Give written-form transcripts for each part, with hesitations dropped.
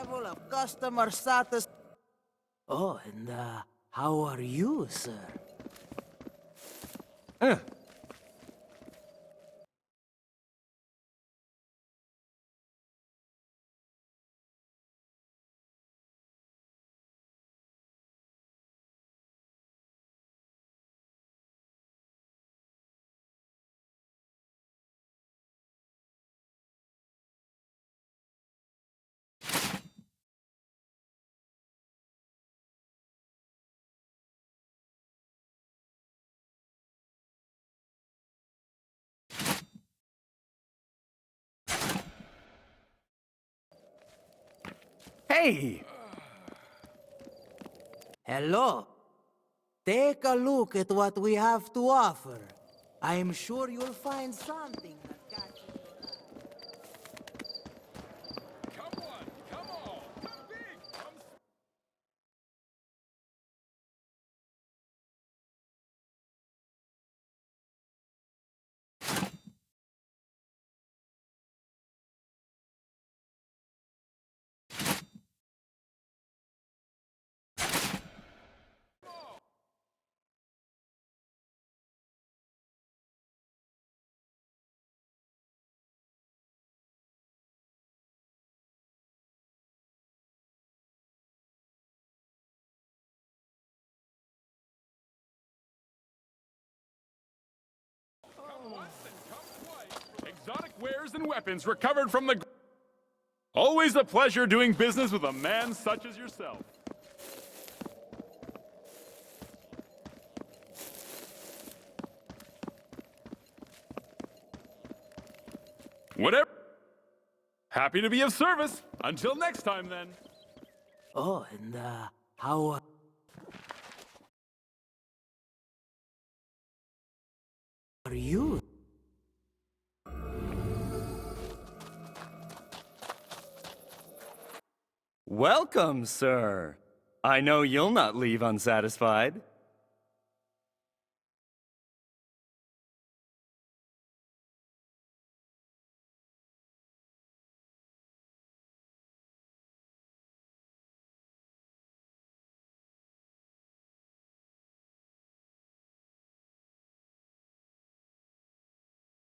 level of customer satisfaction. Oh, and how are you, sir? Hey! Hello. Take a look at what we have to offer. I'm sure you'll find something that catches your eye. Come on, come on, come big, come once and come twice. Exotic wares and weapons recovered from the... Always a pleasure doing business with a man such as yourself. Whatever. Happy to be of service. Until next time, then. Oh, and how are you? Welcome, sir. I know you'll not leave unsatisfied.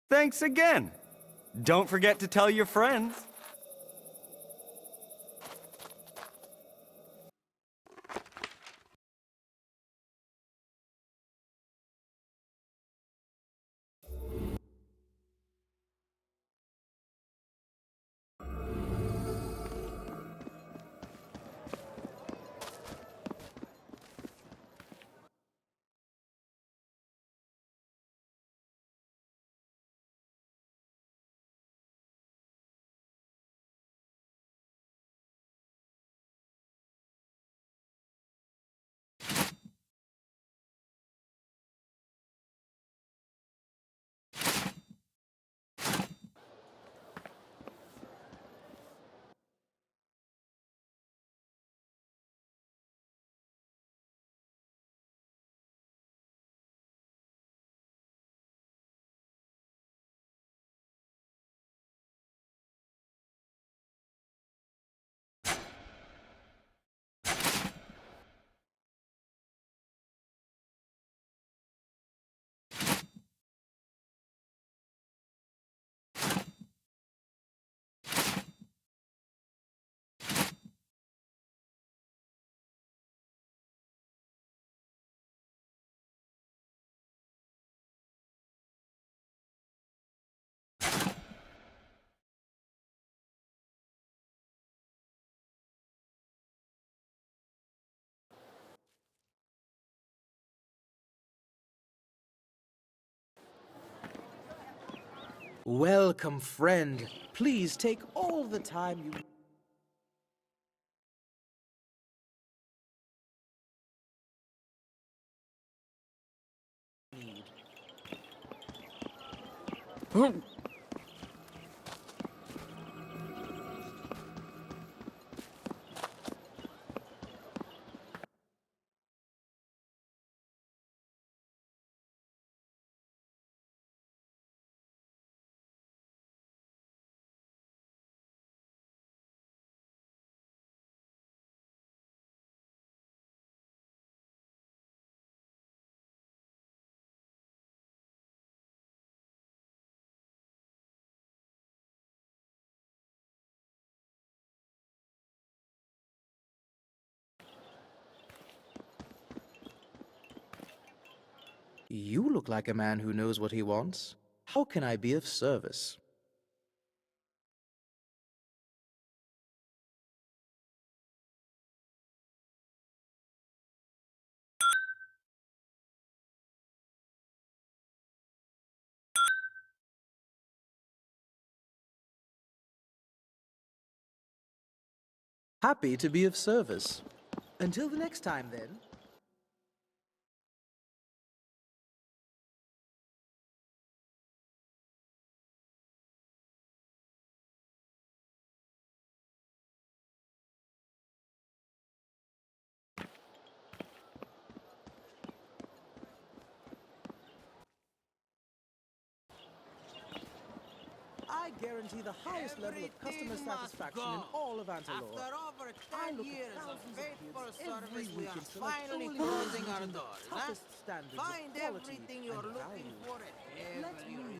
Thanks again. Don't forget to tell your friends. Welcome, friend. Please take all the time you... need. You look like a man who knows what he wants. How can I be of service? Happy to be of service. Until the next time, then. I guarantee the highest level of customer satisfaction in all of Antelope. After over I 10 look years at of thousands of faithful kids every service, we week are and select finally only closing those our meeting the doors. toughest standards of Find quality everything and you're looking value. for at Let every me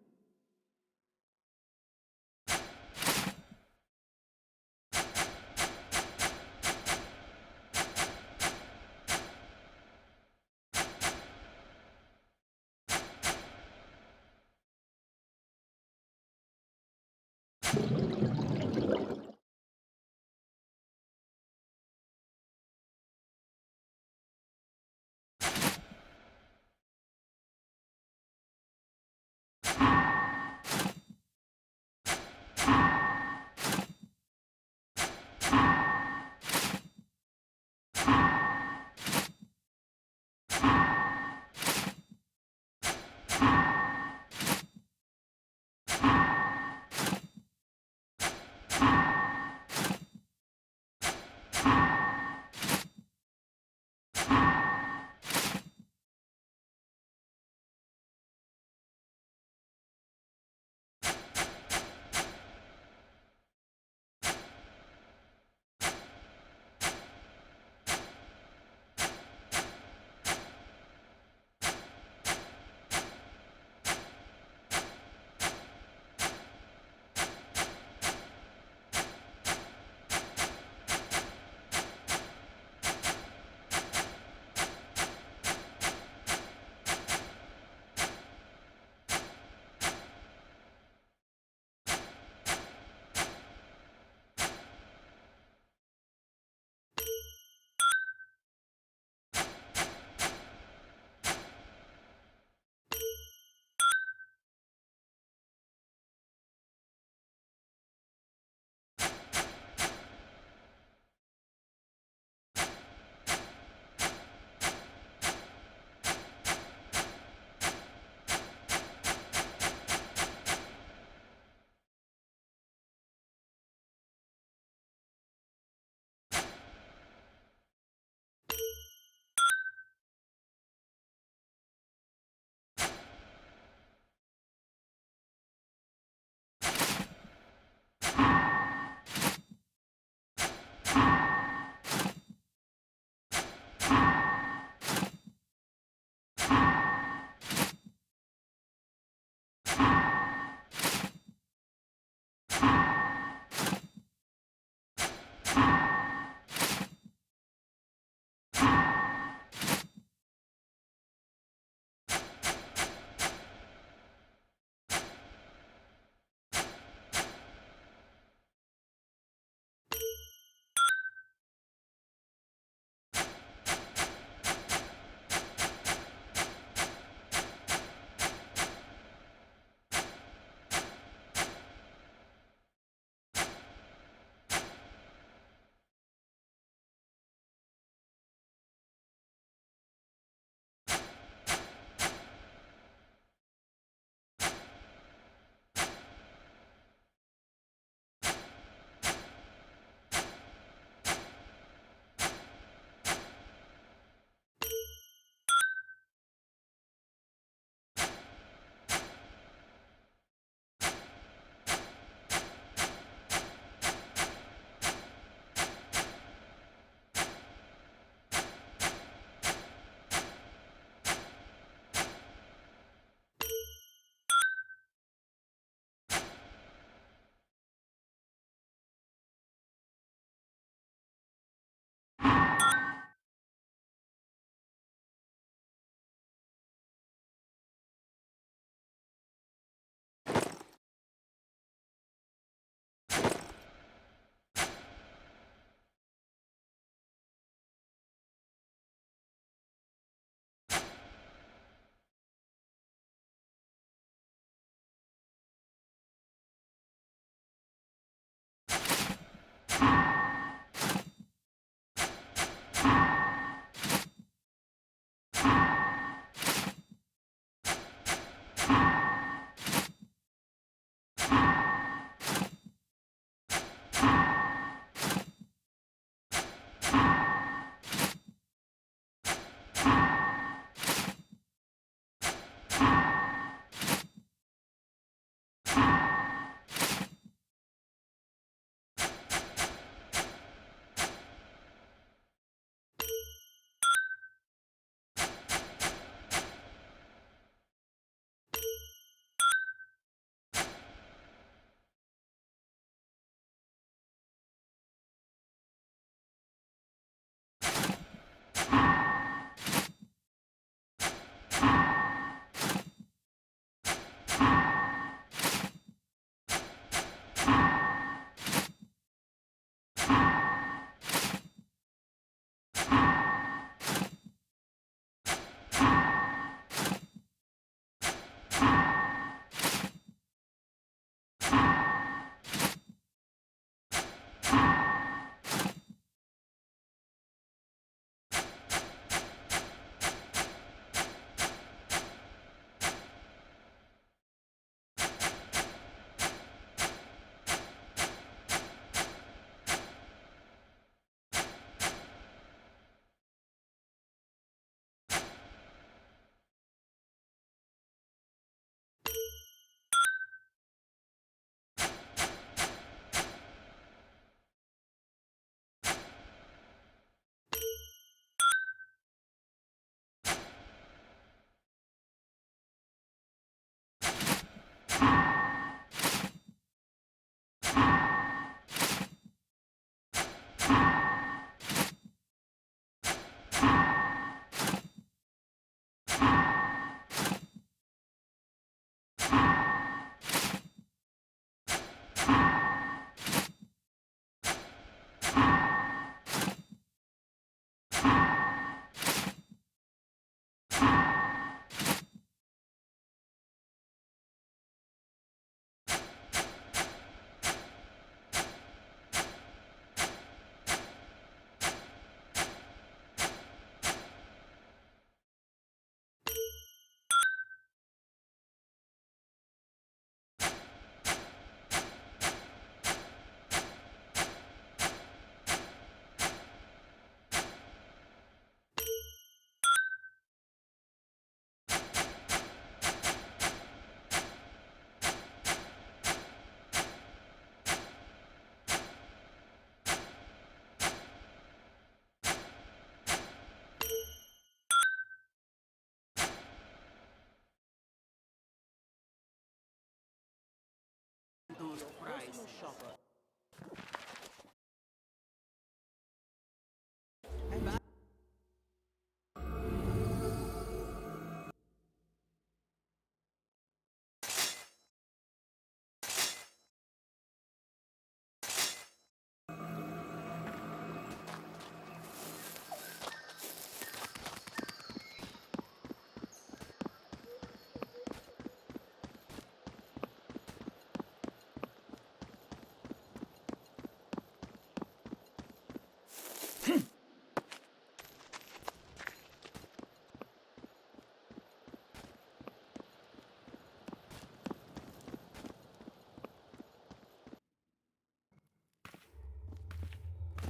your personal shopper.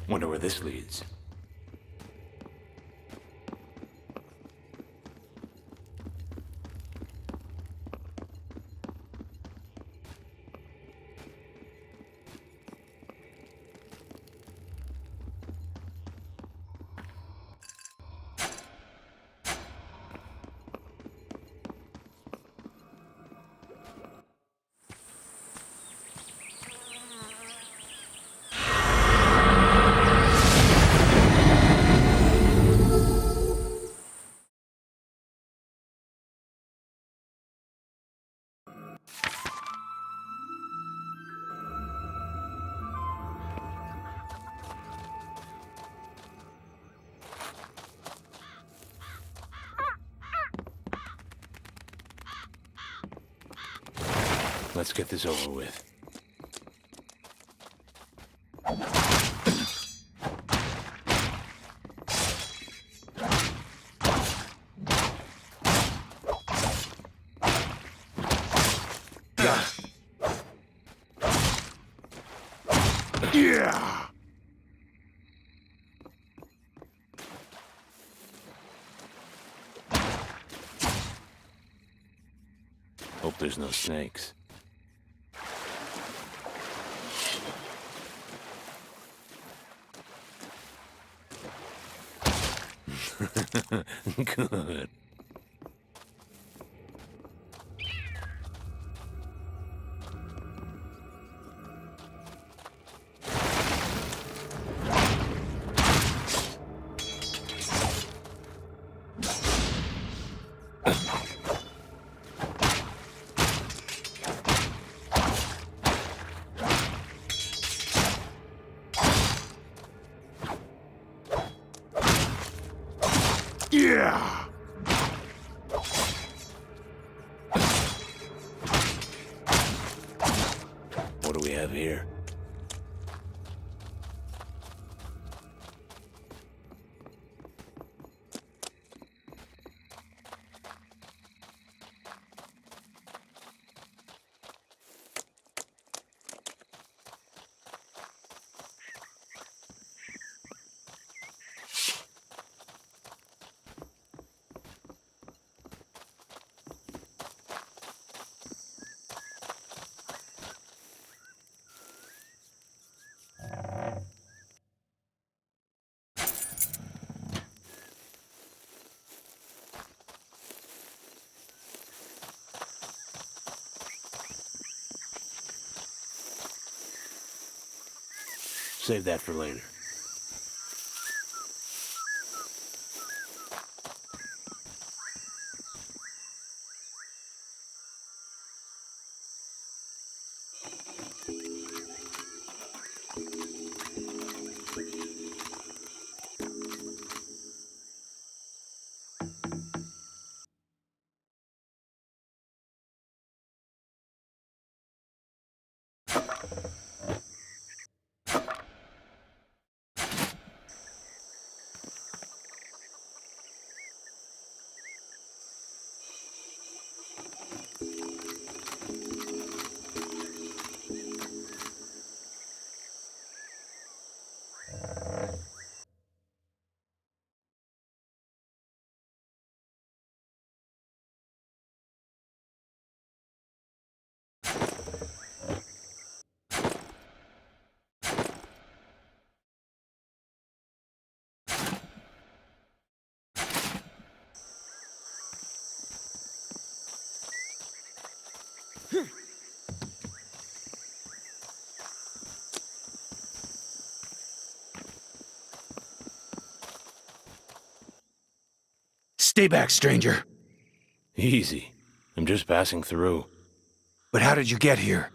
Wonder where this leads. Let's get this over with. Yeah! Hope there's no snakes. Good. Yeah! What do we have here? Save that for later. Stay back, stranger. Easy. I'm just passing through. But how did you get here?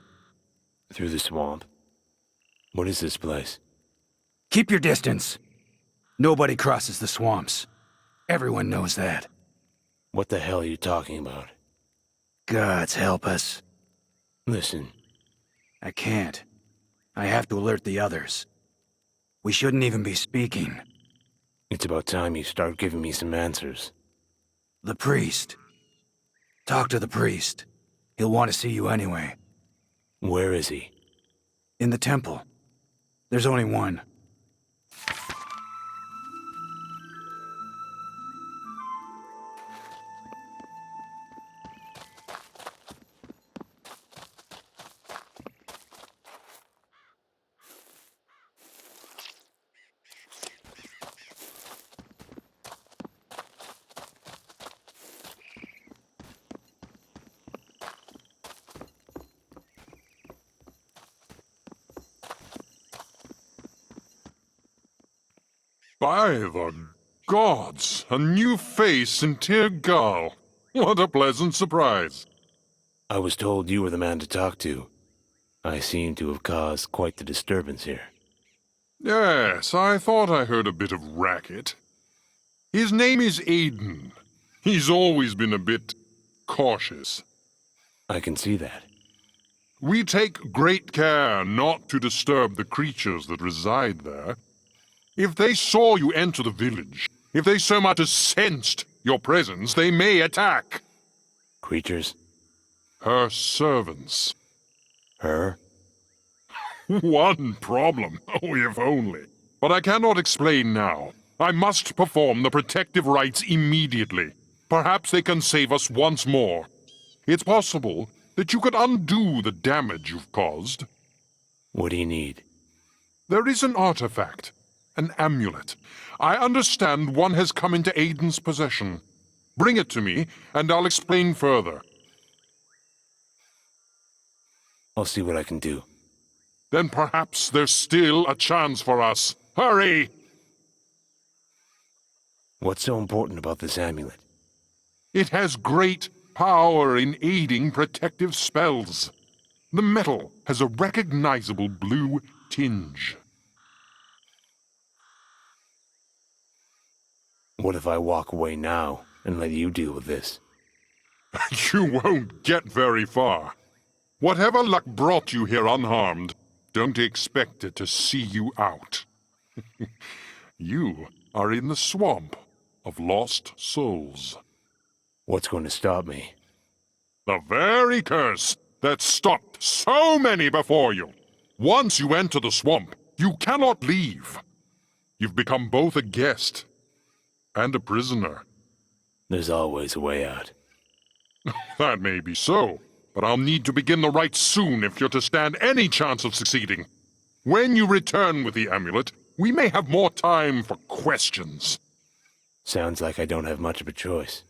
Through the swamp. What is this place? Keep your distance. Nobody crosses the swamps. Everyone knows that. What the hell are you talking about? Gods help us. Listen, I can't. I have to alert the others. We shouldn't even be speaking. it's about time you start giving me some answers. The priest. Talk to the priest. He'll want to see you anyway. Where is he? In the temple. There's only one. By the gods, a new face in Tirgal. What a pleasant surprise. I was told you were the man to talk to. I seem to have caused quite the disturbance here. Yes, I thought I heard a bit of racket. His name is Aiden. He's always been a bit cautious. I can see that. We take great care not to disturb the creatures that reside there. If they saw you enter the village, if they so much as sensed your presence, they may attack. Creatures? Her servants. Her? One problem. Oh, if only. But I cannot explain now. I must perform the protective rites immediately. Perhaps they can save us once more. It's possible that you could undo the damage you've caused. What do you need? There is an artifact. An amulet. I understand one has come into Aiden's possession. Bring it to me, and I'll explain further. I'll see what I can do. Then perhaps there's still a chance for us. Hurry! What's so important about this amulet? It has great power in aiding protective spells. The metal has a recognizable blue tinge. What if I walk away now and let you deal with this? You won't get very far. Whatever luck brought you here unharmed, don't expect it to see you out. You are in the swamp of lost souls. What's going to stop me? The very curse that stopped so many before you. Once you enter the swamp, you cannot leave. You've become both a guest and a prisoner. There's always a way out. That may be so, but I'll need to begin the rites soon if you're to stand any chance of succeeding. When you return with the amulet, we may have more time for questions. Sounds like I don't have much of a choice.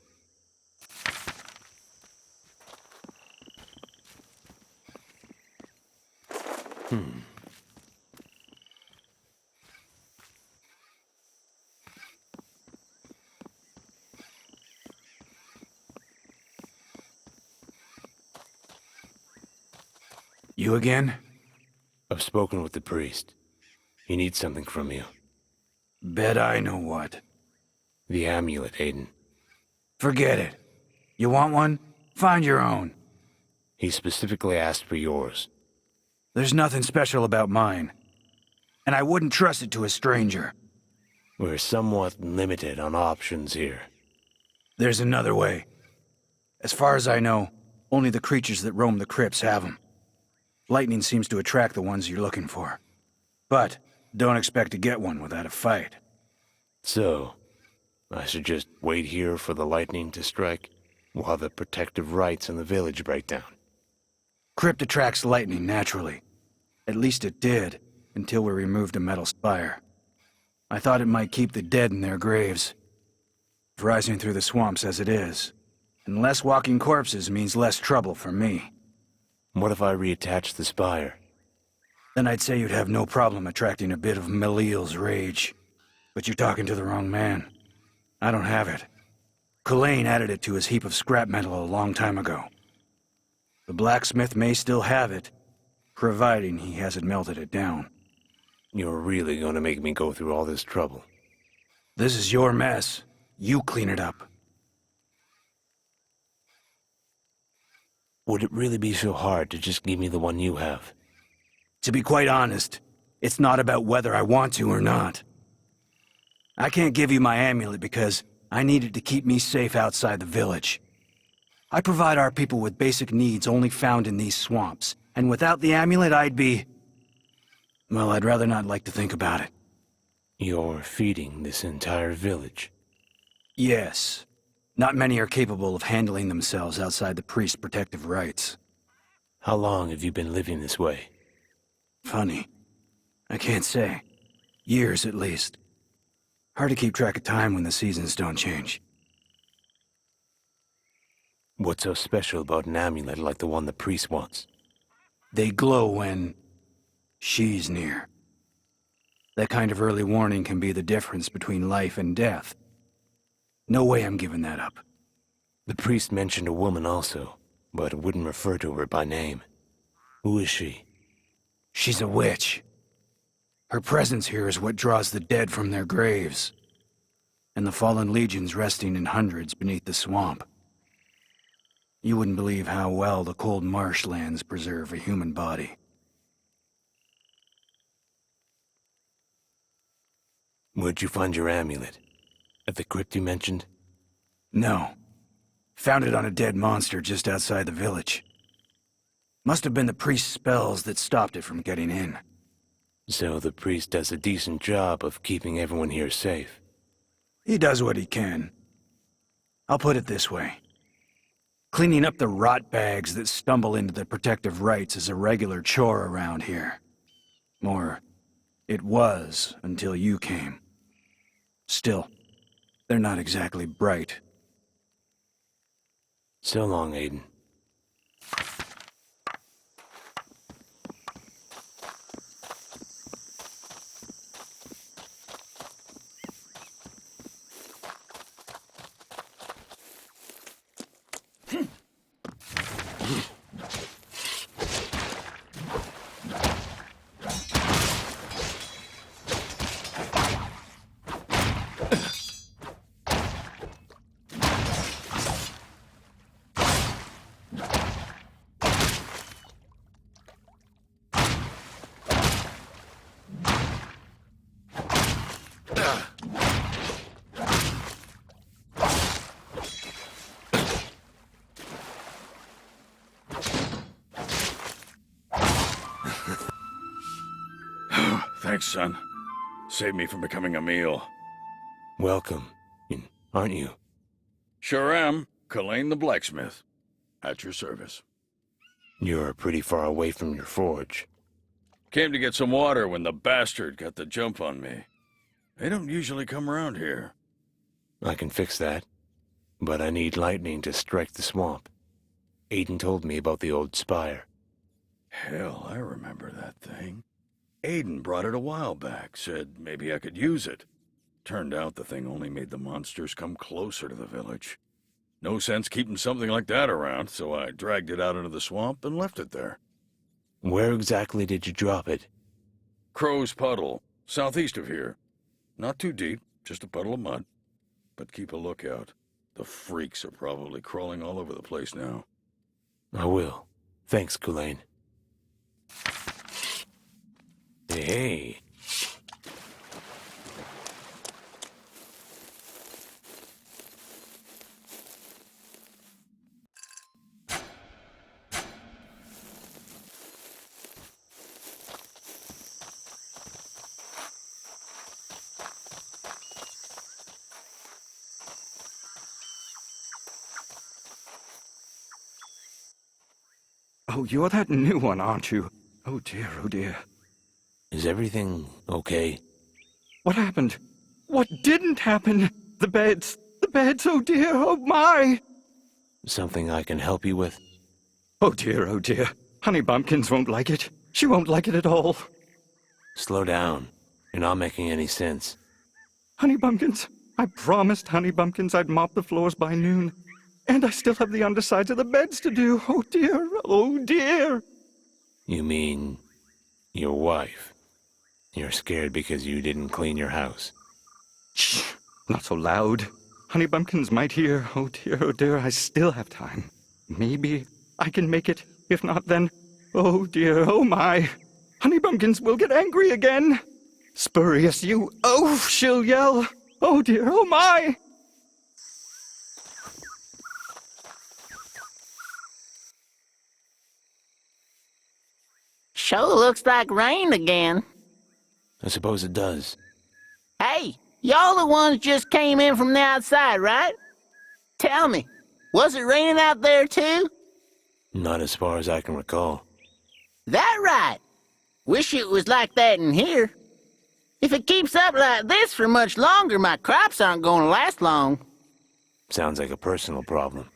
You again? I've spoken with the priest. He needs something from you. Bet I know what. The amulet, Aiden. Forget it. You want one? Find your own. He specifically asked for yours. There's nothing special about mine. And I wouldn't trust it to a stranger. We're somewhat limited on options here. There's another way. As far as I know, only the creatures that roam the crypts have them. Lightning seems to attract the ones you're looking for. But don't expect to get one without a fight. So, I should just wait here for the lightning to strike, while the protective rites in the village break down. Crypt attracts lightning naturally. At least it did, until we removed a metal spire. I thought it might keep the dead in their graves. Rising through the swamps as it is. And less walking corpses means less trouble for me. What if I reattach the spire? Then I'd say you'd have no problem attracting a bit of Meliel's rage. But you're talking to the wrong man. I don't have it. Kulain added it to his heap of scrap metal a long time ago. The blacksmith may still have it, providing he hasn't melted it down. You're really gonna make me go through all this trouble. This is your mess. You clean it up. Would it really be so hard to just give me the one you have? To be quite honest, it's not about whether I want to or not. I can't give you my amulet because I need it to keep me safe outside the village. I provide our people with basic needs only found in these swamps, and without the amulet I'd be... well, I'd rather not like to think about it. You're feeding this entire village. Yes. Not many are capable of handling themselves outside the priest's protective rites. How long have you been living this way? Funny. I can't say. Years, at least. Hard to keep track of time when the seasons don't change. What's so special about an amulet like the one the priest wants? They glow when... she's near. That kind of early warning can be the difference between life and death. No way I'm giving that up. The priest mentioned a woman also, but wouldn't refer to her by name. Who is she? She's a witch. Her presence here is what draws the dead from their graves. And the fallen legions resting in hundreds beneath the swamp. You wouldn't believe how well the cold marshlands preserve a human body. Where'd you find your amulet? At the crypt you mentioned? No. Found it on a dead monster just outside the village. Must have been the priest's spells that stopped it from getting in. So the priest does a decent job of keeping everyone here safe. He does what he can. I'll put it this way. Cleaning up the rot bags that stumble into the protective rites is a regular chore around here. Or, it was until you came. Still, they're not exactly bright. So long, Aiden. Thanks, son. Saved me from becoming a meal. Welcome, aren't you? Sure am. Kulain the blacksmith. At your service. You're pretty far away from your forge. Came to get some water when the bastard got the jump on me. They don't usually come around here. I can fix that. But I need lightning to strike the swamp. Aiden told me about the old spire. Hell, I remember that thing. Aiden brought it a while back, said maybe I could use it. Turned out the thing only made the monsters come closer to the village. No sense keeping something like that around, so I dragged it out into the swamp and left it there. Where exactly did you drop it? Crow's Puddle, southeast of here. Not too deep, just a puddle of mud. But keep a lookout. The freaks are probably crawling all over the place now. I will. Thanks, Kulain. Hey. Oh, you're that new one, aren't you? Oh dear, oh dear. Is everything okay? What happened? What didn't happen? The beds, oh dear, oh my! Something I can help you with? Oh dear, Honey Bumpkins won't like it. She won't like it at all. Slow down. You're not making any sense. Honey Bumpkins, I promised Honey Bumpkins I'd mop the floors by noon. And I still have the undersides of the beds to do. Oh dear, oh dear. You mean your wife? You're scared because you didn't clean your house. Shh, not so loud. Honey Bumpkins might hear. Oh dear, I still have time. Maybe I can make it. If not, then, oh dear, oh my. Honey Bumpkins will get angry again. Spurious, you oaf, she'll yell. Oh dear, oh my. Sure looks like rain again. I suppose it does. Hey, y'all the ones just came in from the outside, right? Tell me, was it raining out there too? Not as far as I can recall. That right. Wish it was like that in here. If it keeps up like this for much longer, my crops aren't going to last long. Sounds like a personal problem.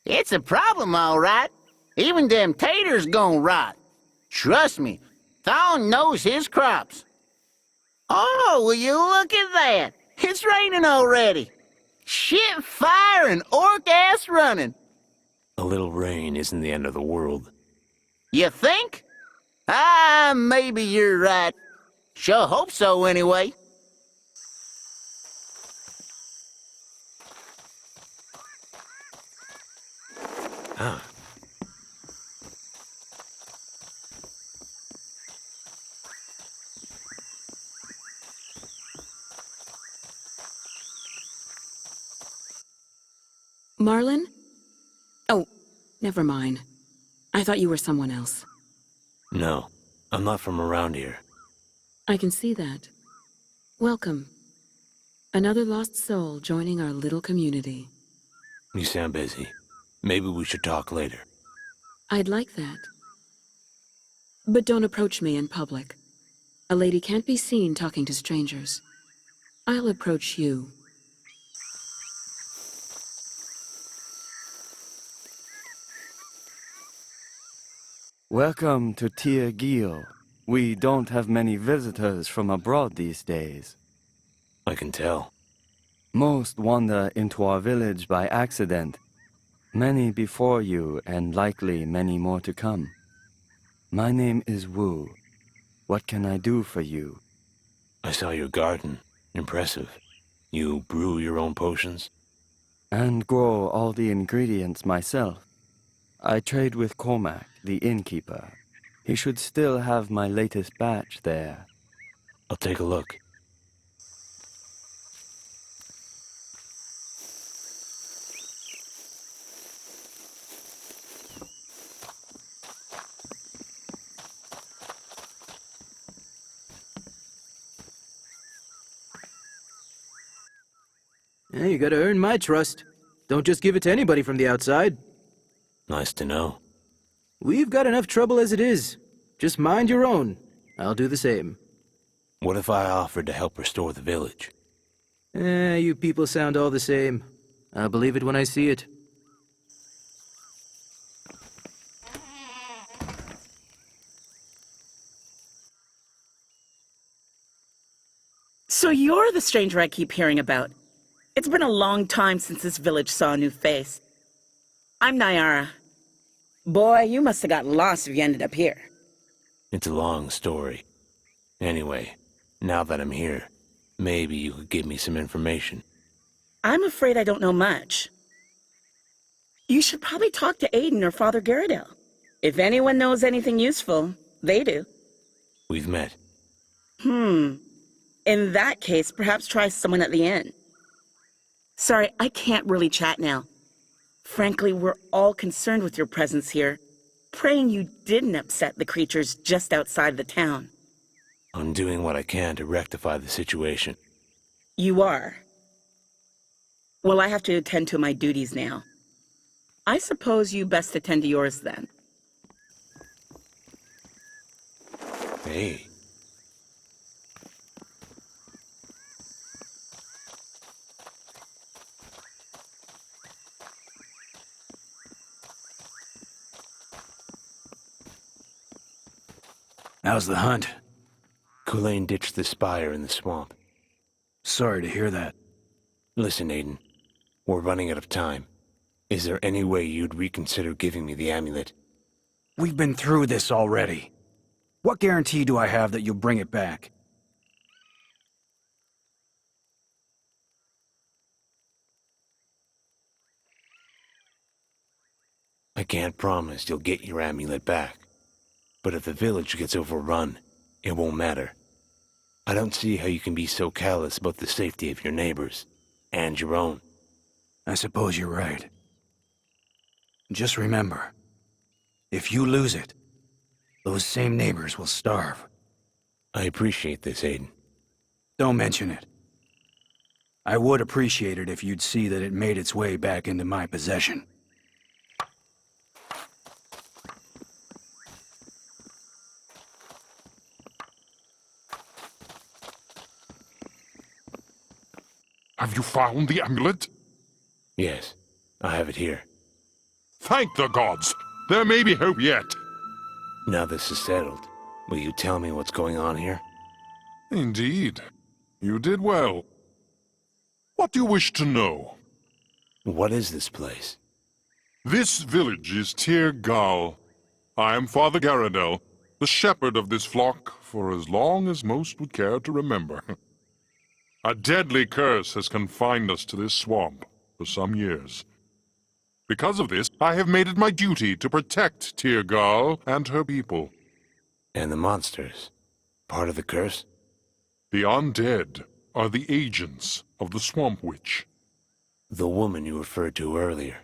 It's a problem, all right. Even them taters gonna rot. Trust me, Thon knows his crops. Oh, will you look at that? It's raining already. Shit, fire, and orc-ass running. A little rain isn't the end of the world. You think? Maybe you're right. Sure hope so, anyway. Ah. Marlin? Oh, never mind. I thought you were someone else. No, I'm not from around here. I can see that. Welcome. Another lost soul joining our little community. You sound busy. Maybe we should talk later. I'd like that. But don't approach me in public. A lady can't be seen talking to strangers. I'll approach you. Welcome to Tir Gil. We don't have many visitors from abroad these days. I can tell. Most wander into our village by accident. Many before you, and likely many more to come. My name is Wu. What can I do for you? I saw your garden. Impressive. You brew your own potions? And grow all the ingredients myself. I trade with Cormac, the innkeeper. He should still have my latest batch there. I'll take a look. Yeah, you gotta earn my trust. Don't just give it to anybody from the outside. Nice to know. We've got enough trouble as it is. Just mind your own. I'll do the same. What if I offered to help restore the village? You people sound all the same. I'll believe it when I see it. So you're the stranger I keep hearing about. It's been a long time since this village saw a new face. I'm Nyara. Boy, you must have gotten lost if you ended up here. It's a long story. Anyway, now that I'm here, maybe you could give me some information. I'm afraid I don't know much. You should probably talk to Aiden or Father Garridell. If anyone knows anything useful, they do. We've met. In that case, perhaps try someone at the inn. Sorry, I can't really chat now. Frankly, we're all concerned with your presence here, praying you didn't upset the creatures just outside the town. I'm doing what I can to rectify the situation. You are? Well, I have to attend to my duties now. I suppose you best attend to yours then. Hey. How's the hunt? Kulain ditched the spire in the swamp. Sorry to hear that. Listen, Aiden. We're running out of time. Is there any way you'd reconsider giving me the amulet? We've been through this already. What guarantee do I have that you'll bring it back? I can't promise you'll get your amulet back. But if the village gets overrun, it won't matter. I don't see how you can be so callous about the safety of your neighbors, and your own. I suppose you're right. Just remember, if you lose it, those same neighbors will starve. I appreciate this, Aiden. Don't mention it. I would appreciate it if you'd see that it made its way back into my possession. Have you found the amulet? Yes, I have it here. Thank the gods! There may be hope yet. Now this is settled, will you tell me what's going on here? Indeed. You did well. What do you wish to know? What is this place? This village is Tir Gal. I am Father Garadel, the shepherd of this flock for as long as most would care to remember. A deadly curse has confined us to this swamp for some years. Because of this, I have made it my duty to protect Tir Gal and her people. And the monsters? Part of the curse? The undead are the agents of the Swamp Witch. The woman you referred to earlier.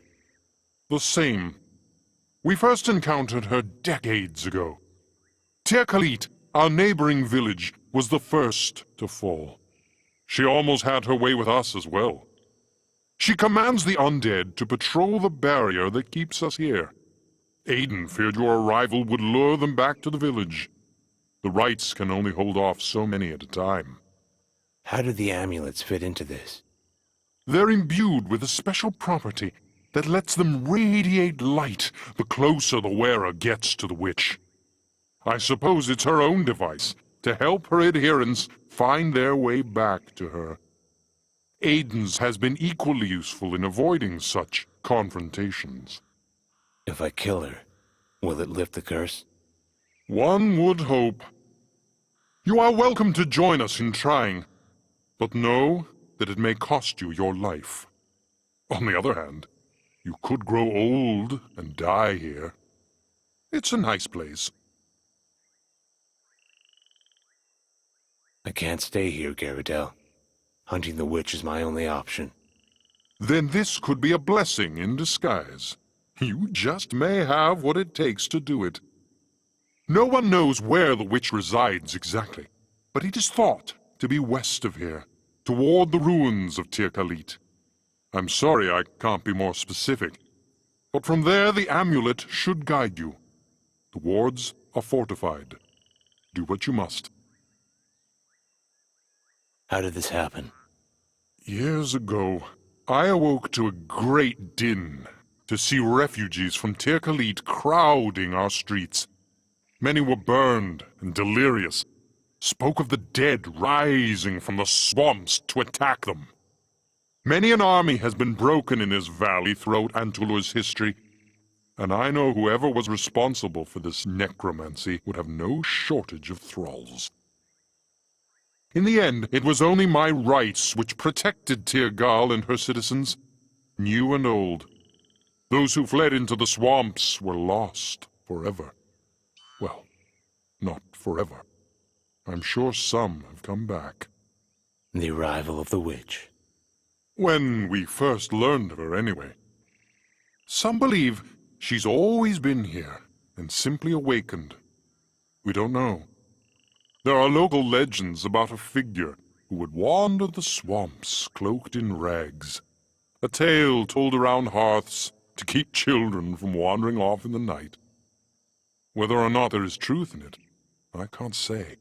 The same. We first encountered her decades ago. Tir Khalit, our neighboring village, was the first to fall. She almost had her way with us as well. She commands the undead to patrol the barrier that keeps us here. Aiden feared your arrival would lure them back to the village. The rites can only hold off so many at a time. How do the amulets fit into this? They're imbued with a special property that lets them radiate light the closer the wearer gets to the witch. I suppose it's her own device to help her adherents find their way back to her. Aiden's has been equally useful in avoiding such confrontations. If I kill her, will it lift the curse? One would hope. You are welcome to join us in trying, but know that it may cost you your life. On the other hand, you could grow old and die here. It's a nice place. I can't stay here, Garadel. Hunting the witch is my only option. Then this could be a blessing in disguise. You just may have what it takes to do it. No one knows where the witch resides exactly, but it is thought to be west of here, toward the ruins of Tir Khalit. I'm sorry I can't be more specific, but from there the amulet should guide you. The wards are fortified. Do what you must. How did this happen? Years ago, I awoke to a great din to see refugees from Tir Khalit crowding our streets. Many were burned and delirious, spoke of the dead rising from the swamps to attack them. Many an army has been broken in this valley throughout Antulur's history, and I know whoever was responsible for this necromancy would have no shortage of thralls. In the end, it was only my rights which protected Tir Gal and her citizens, new and old. Those who fled into the swamps were lost forever. Well, not forever. I'm sure some have come back. The arrival of the witch. When we first learned of her, anyway. Some believe she's always been here and simply awakened. We don't know. There are local legends about a figure who would wander the swamps cloaked in rags. A tale told around hearths to keep children from wandering off in the night. Whether or not there is truth in it, I can't say.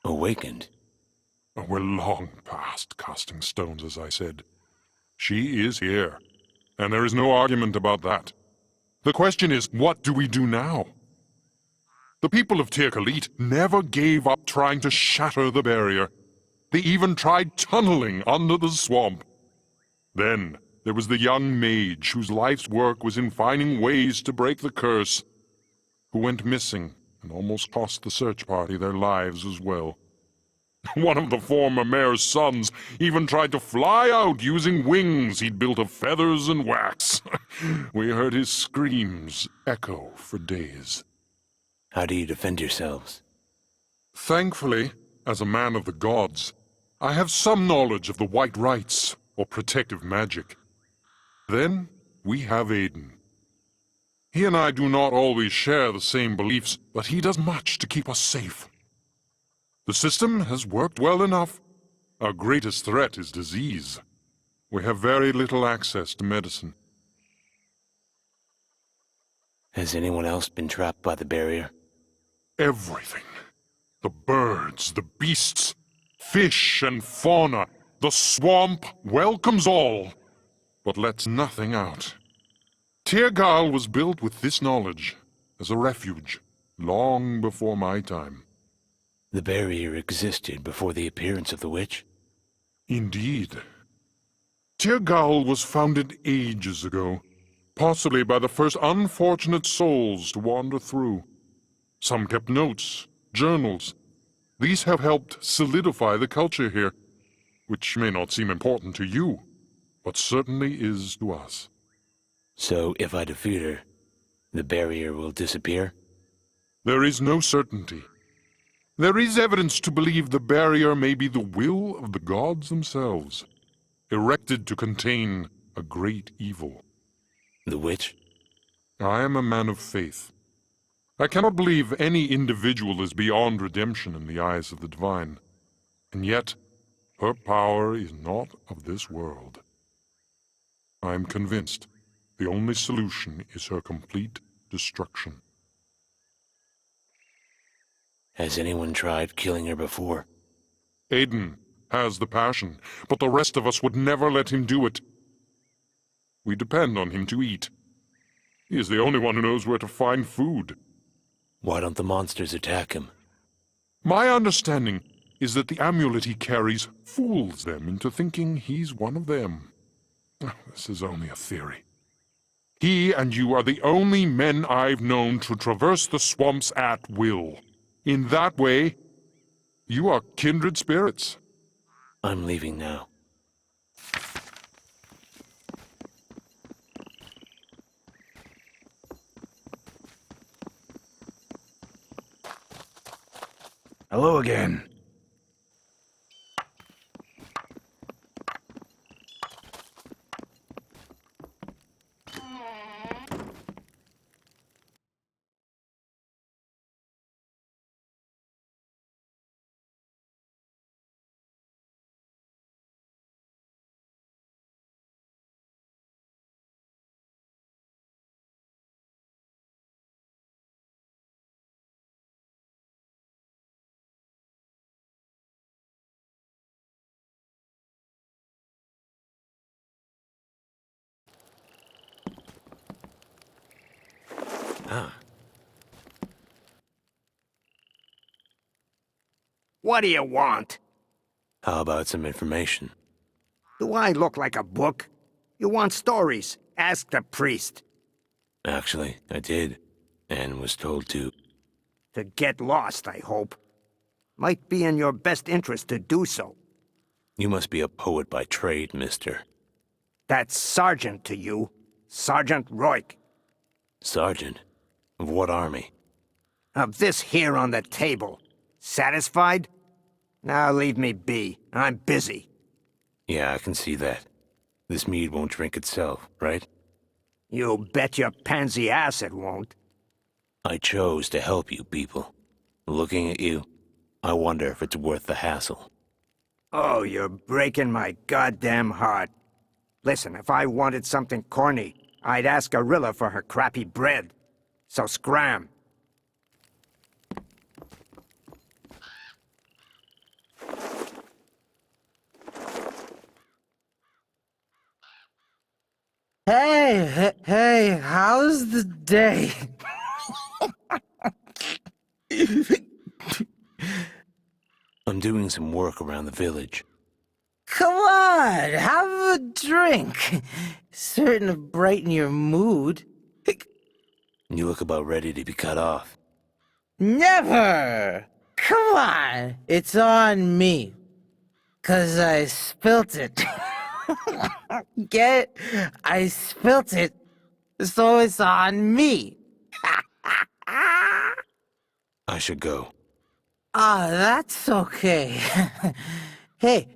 Awakened? We're long past casting stones, as I said. She is here, and there is no argument about that. The question is, what do we do now? The people of Tir Khalit never gave up trying to shatter the barrier. They even tried tunneling under the swamp. Then there was the young mage whose life's work was in finding ways to break the curse, who went missing and almost cost the search party their lives as well. One of the former mayor's sons even tried to fly out using wings he'd built of feathers and wax. We heard his screams echo for days. How do you defend yourselves? Thankfully, as a man of the gods, I have some knowledge of the white rites or protective magic. Then we have Aiden. He and I do not always share the same beliefs, but he does much to keep us safe. The system has worked well enough. Our greatest threat is disease. We have very little access to medicine. Has anyone else been trapped by the barrier? Everything. The birds, the beasts, fish and fauna. The swamp welcomes all, but lets nothing out. Tirgal was built with this knowledge as a refuge, long before my time. The barrier existed before the appearance of the witch? Indeed. Tirgal was founded ages ago, possibly by the first unfortunate souls to wander through. Some kept notes, journals. These have helped solidify the culture here, which may not seem important to you, but certainly is to us. So if I defeat her, the barrier will disappear? There is no certainty. There is evidence to believe the barrier may be the will of the gods themselves, erected to contain a great evil. The witch? I am a man of faith. I cannot believe any individual is beyond redemption in the eyes of the divine. And yet, her power is not of this world. I am convinced the only solution is her complete destruction. Has anyone tried killing her before? Aiden has the passion, but the rest of us would never let him do it. We depend on him to eat. He is the only one who knows where to find food. Why don't the monsters attack him? My understanding is that the amulet he carries fools them into thinking he's one of them. This is only a theory. He and you are the only men I've known to traverse the swamps at will. In that way, you are kindred spirits. I'm leaving now. Hello again. What do you want? How about some information? Do I look like a book? You want stories? Ask the priest. Actually, I did, and was told to. To get lost, I hope. Might be in your best interest to do so. You must be a poet by trade, mister. That's Sergeant to you. Sergeant Rourke. Sergeant? Of what army? Of this here on the table. Satisfied? Now leave me be. I'm busy. Yeah, I can see that. This mead won't drink itself, right? You bet your pansy ass it won't. I chose to help you people. Looking at you, I wonder if it's worth the hassle. Oh, you're breaking my goddamn heart. Listen, if I wanted something corny, I'd ask Gorilla for her crappy bread. So scram. Hey, how's the day? I'm doing some work around the village. Come on, have a drink. Certain to brighten your mood. You look about ready to be cut off. Never! Come on, it's on me. 'Cause I spilt it. Get it? I spilt it, so it's on me. I should go. Ah, that's okay. Hey,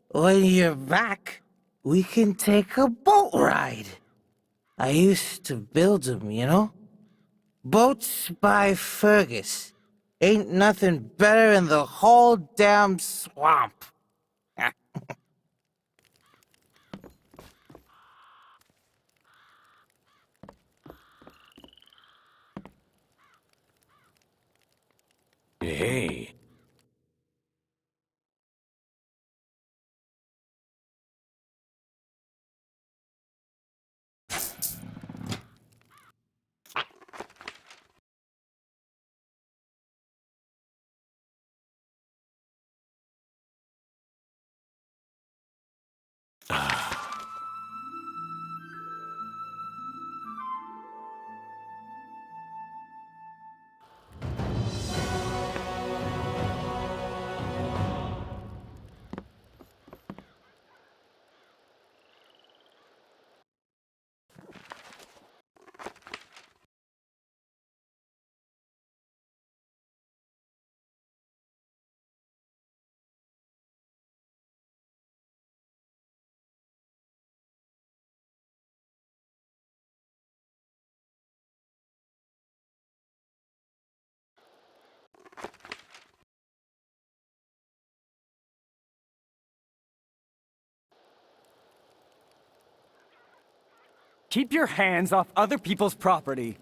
when you're back, we can take a boat ride. I used to build them, you know? Boats by Fergus. Ain't nothing better in the whole damn swamp. Hey. Keep your hands off other people's property.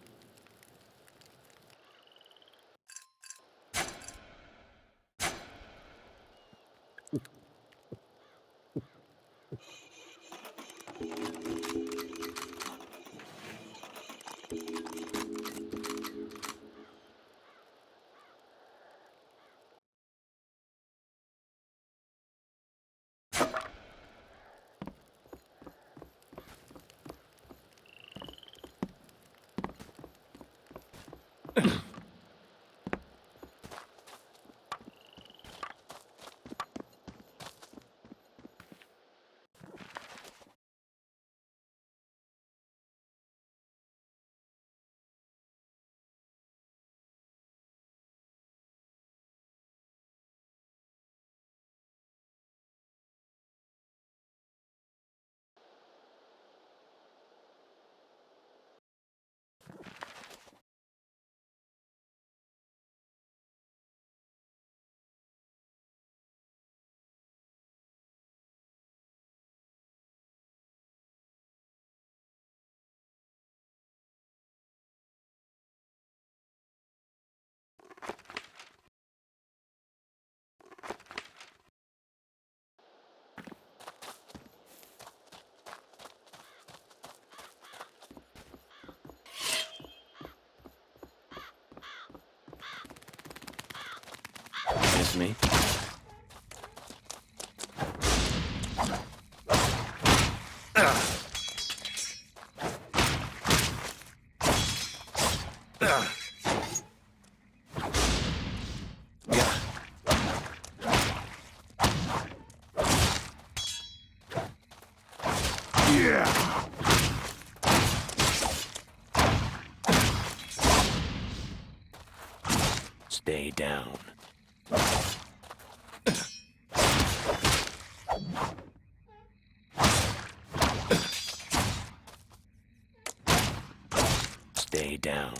Miss me? Stay down. Stay down.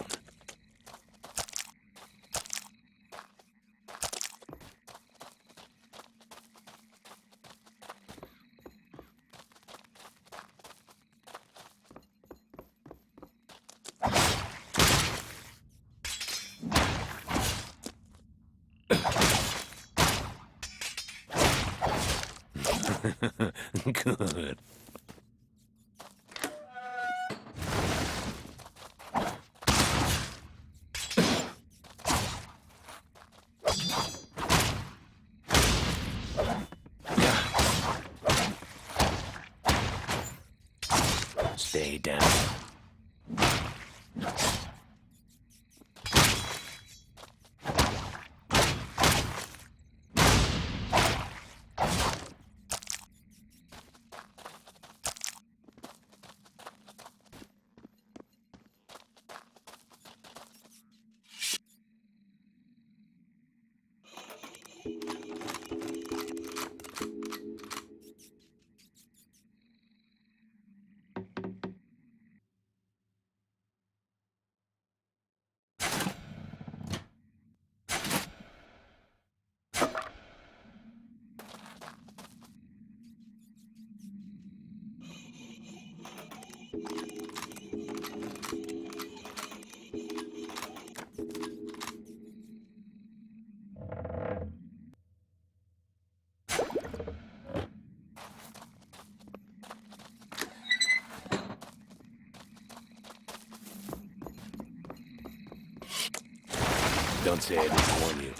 Good. Stay down. Don't say I didn't warn you.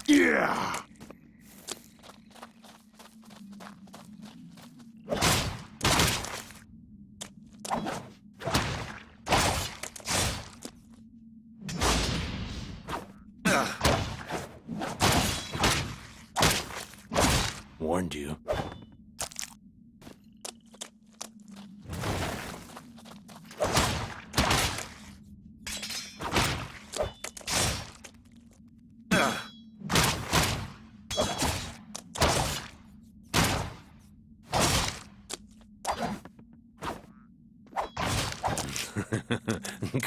Yeah! Warned you.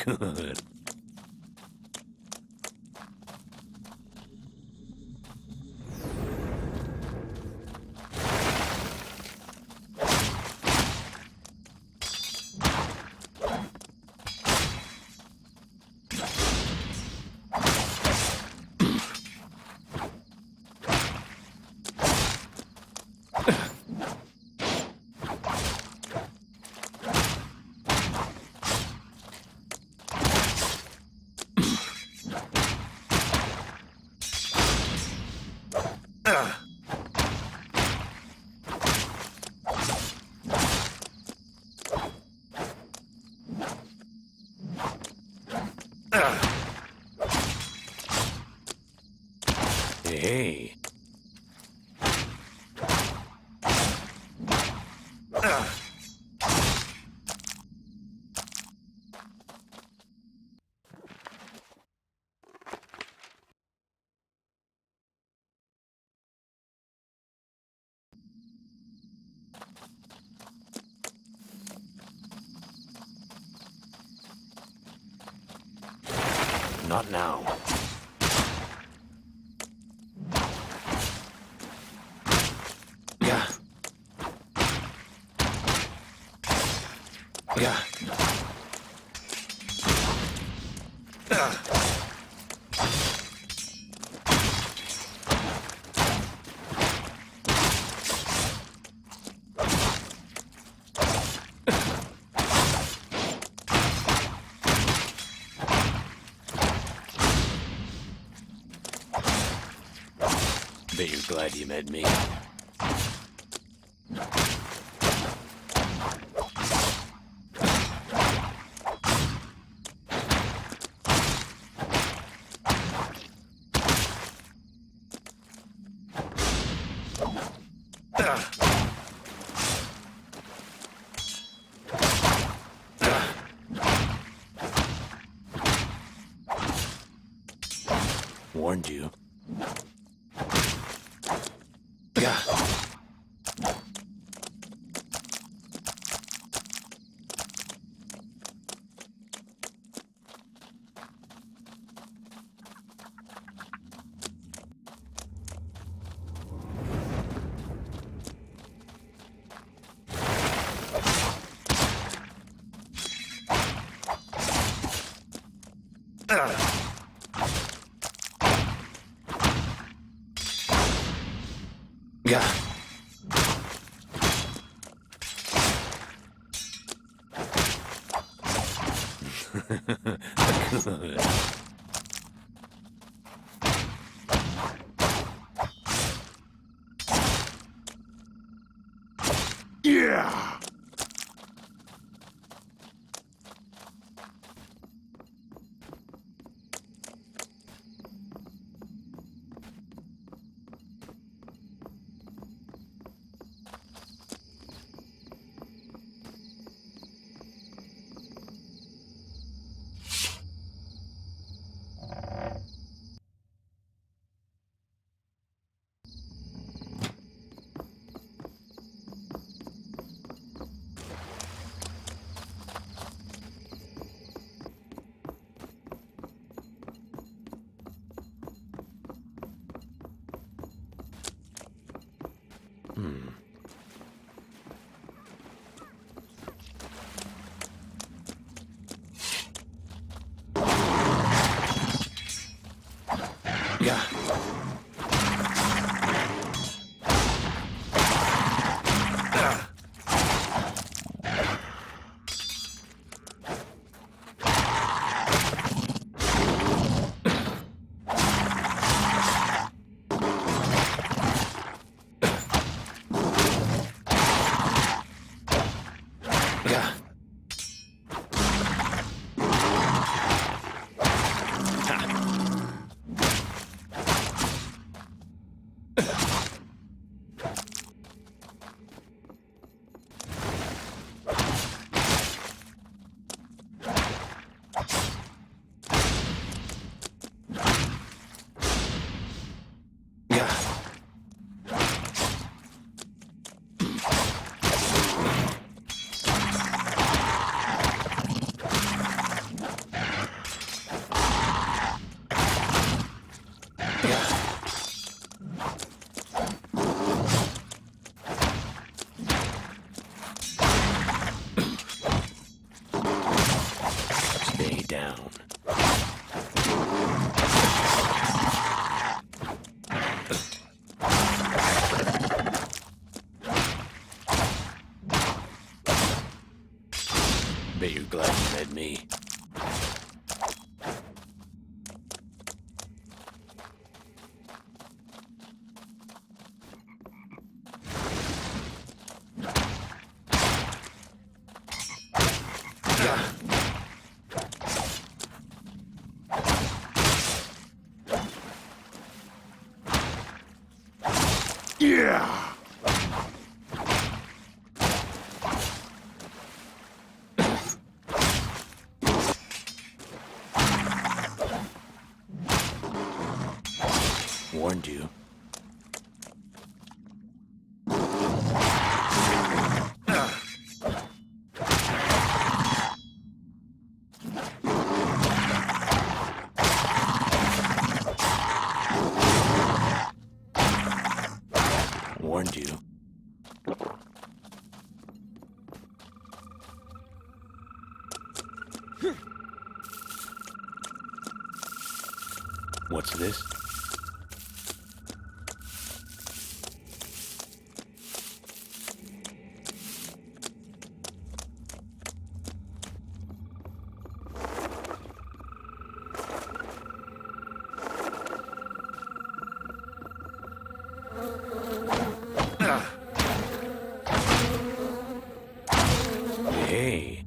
Good. Hey. Not now. Yeah. Yeah. Bet you're glad you met me. Warned you. Yeah. Yeah. Yeah! Yeah. Yeah. Stay down. Bet you're glad you met me. Yeah! Warned you. Warned you. What's this? Hey.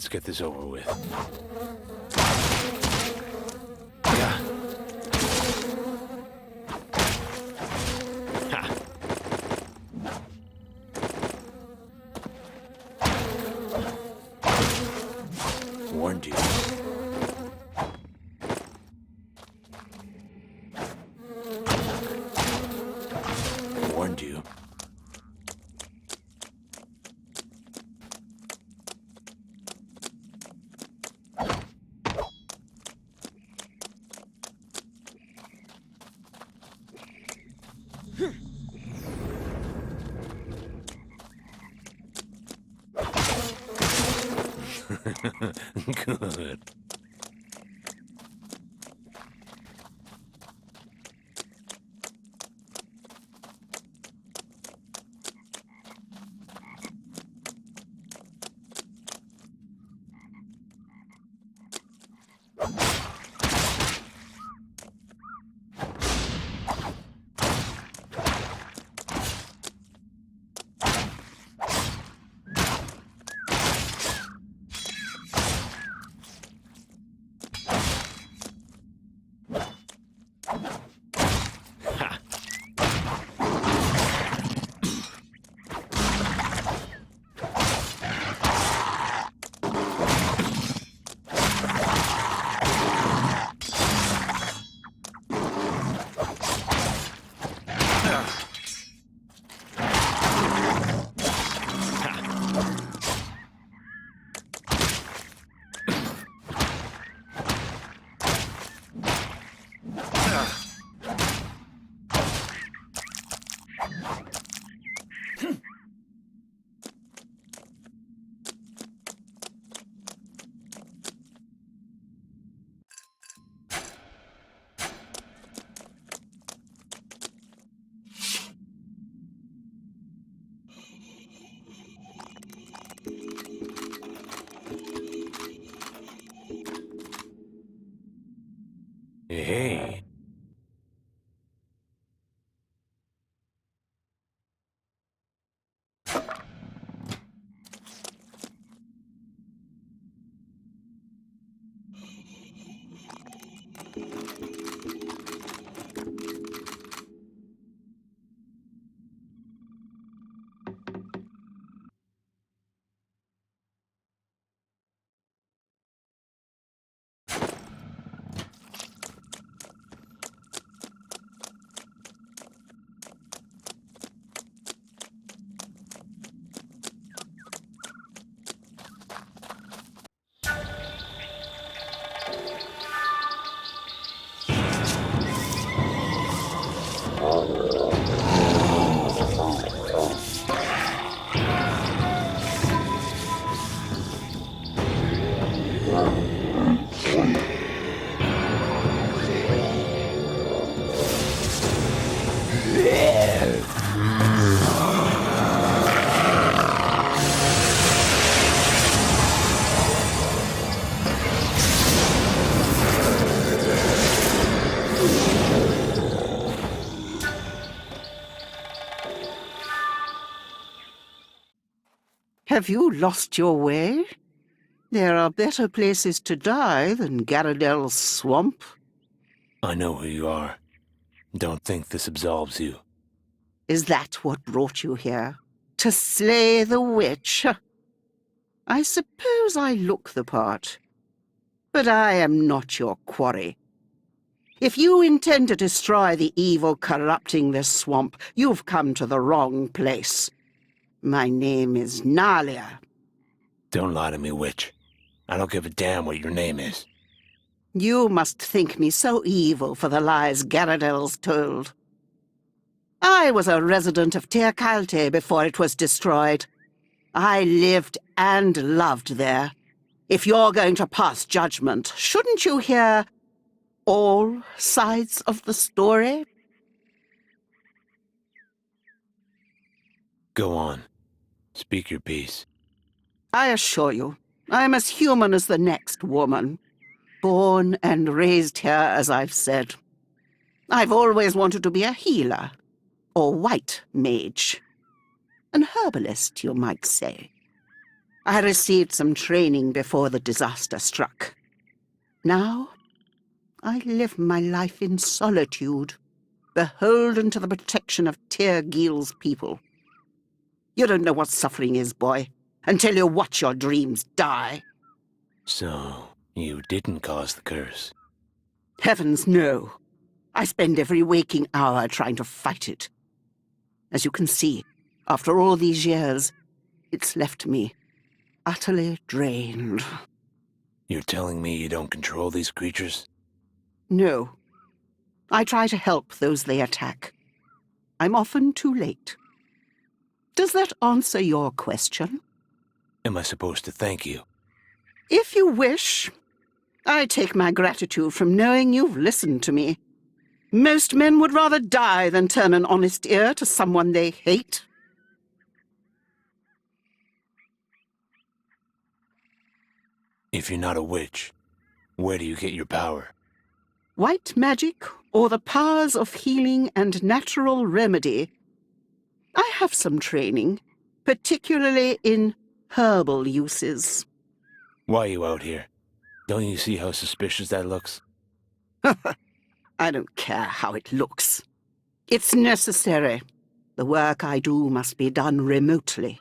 let's get this over with. Yeah. Ha. Warned you. Warned you. Good. Hey. Have you lost your way? There are better places to die than Garradel's swamp. I know who you are. Don't think this absolves you. Is that what brought you here? To slay the witch? I suppose I look the part. But I am not your quarry. If you intend to destroy the evil corrupting this swamp, you've come to the wrong place. My name is Nalia. Don't lie to me, witch. I don't give a damn what your name is. You must think me so evil for the lies Garradel's told. I was a resident of Tircalte before it was destroyed. I lived and loved there. If you're going to pass judgment, shouldn't you hear all sides of the story? Go on. Speak your piece. I assure you, I'm as human as the next woman. Born and raised here, as I've said. I've always wanted to be a healer, or white mage. An herbalist, you might say. I received some training before the disaster struck. Now, I live my life in solitude, beholden to the protection of Tirgil's people. You don't know what suffering is, boy, until you watch your dreams die. So, you didn't cause the curse? Heavens, no. I spend every waking hour trying to fight it. As you can see, after all these years, it's left me utterly drained. You're telling me you don't control these creatures? No. I try to help those they attack. I'm often too late. Does that answer your question? Am I supposed to thank you? If you wish. I take my gratitude from knowing you've listened to me. Most men would rather die than turn an honest ear to someone they hate. If you're not a witch, where do you get your power? White magic, or the powers of healing and natural remedy. I have some training, particularly in herbal uses. Why are you out here? Don't you see how suspicious that looks? I don't care how it looks. It's necessary. The work I do must be done remotely.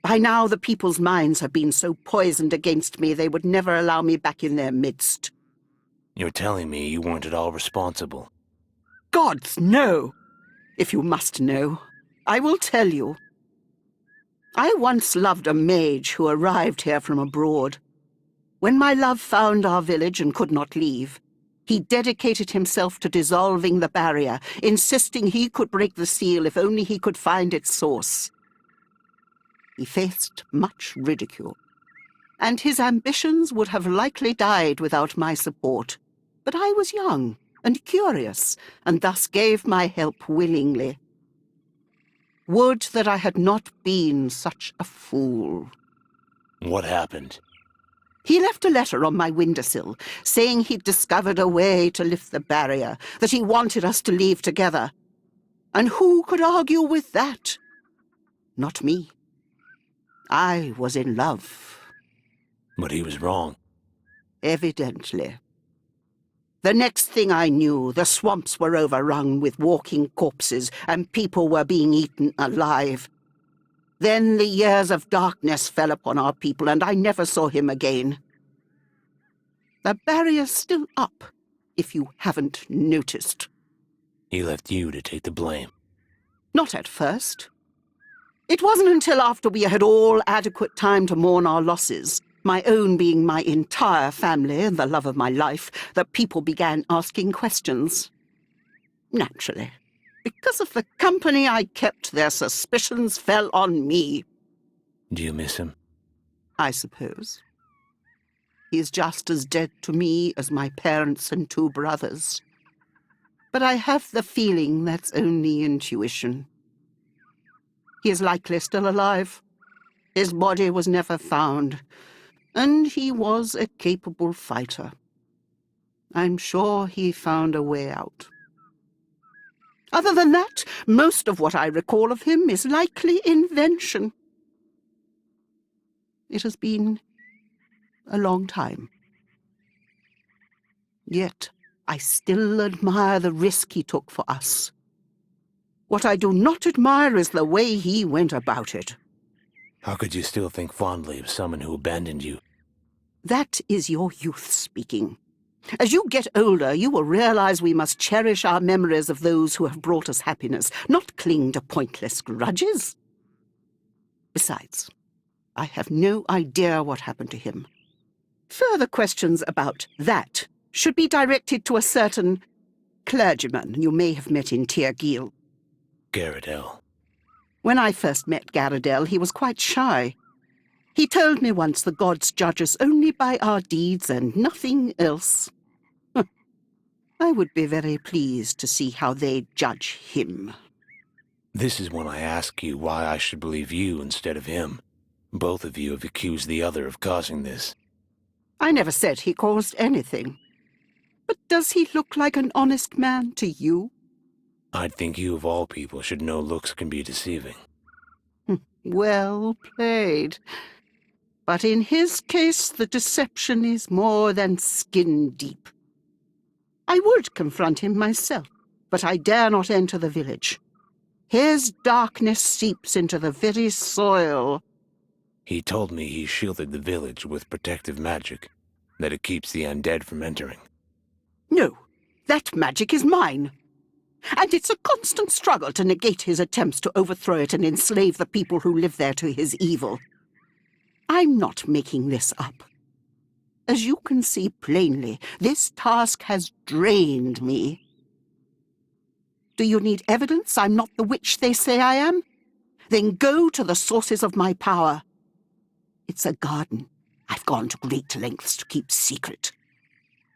By now, the people's minds have been so poisoned against me they would never allow me back in their midst. You're telling me you weren't at all responsible? Gods, no! If you must know, I will tell you. I once loved a mage who arrived here from abroad. When my love found our village and could not leave, he dedicated himself to dissolving the barrier, insisting he could break the seal if only he could find its source. He faced much ridicule, and his ambitions would have likely died without my support. But I was young and curious, and thus gave my help willingly. Would that I had not been such a fool. What happened? He left a letter on my windowsill, saying he'd discovered a way to lift the barrier, that he wanted us to leave together. And who could argue with that? Not me. I was in love. But he was wrong. Evidently. The next thing I knew, the swamps were overrun with walking corpses, and people were being eaten alive. Then the years of darkness fell upon our people, and I never saw him again. The barrier's still up, if you haven't noticed. He left you to take the blame. Not at first. It wasn't until after we had all adequate time to mourn our losses, my own being my entire family and the love of my life, that people began asking questions. Naturally. Because of the company I kept, their suspicions fell on me. Do you miss him? I suppose. He's just as dead to me as my parents and 2 brothers. But I have the feeling that's only intuition. He is likely still alive. His body was never found, and he was a capable fighter. I'm sure he found a way out. Other than that, most of what I recall of him is likely invention. It has been a long time. Yet, I still admire the risk he took for us. What I do not admire is the way he went about it. How could you still think fondly of someone who abandoned you? That is your youth speaking. As you get older, you will realize we must cherish our memories of those who have brought us happiness, not cling to pointless grudges. Besides, I have no idea what happened to him. Further questions about that should be directed to a certain clergyman you may have met in Tirgil. Garradell. When I first met Garradell, he was quite shy. He told me once the gods judge us only by our deeds and nothing else. I would be very pleased to see how they judge him. This is when I ask you why I should believe you instead of him. Both of you have accused the other of causing this. I never said he caused anything. But does he look like an honest man to you? I'd think you of all people should know looks can be deceiving. Well played. But in his case, the deception is more than skin deep. I would confront him myself, but I dare not enter the village. His darkness seeps into the very soil. He told me he shielded the village with protective magic, that it keeps the undead from entering. No, that magic is mine. And it's a constant struggle to negate his attempts to overthrow it and enslave the people who live there to his evil. I'm not making this up. As you can see plainly, this task has drained me. Do you need evidence I'm not the witch they say I am? Then go to the sources of my power. It's a garden I've gone to great lengths to keep secret.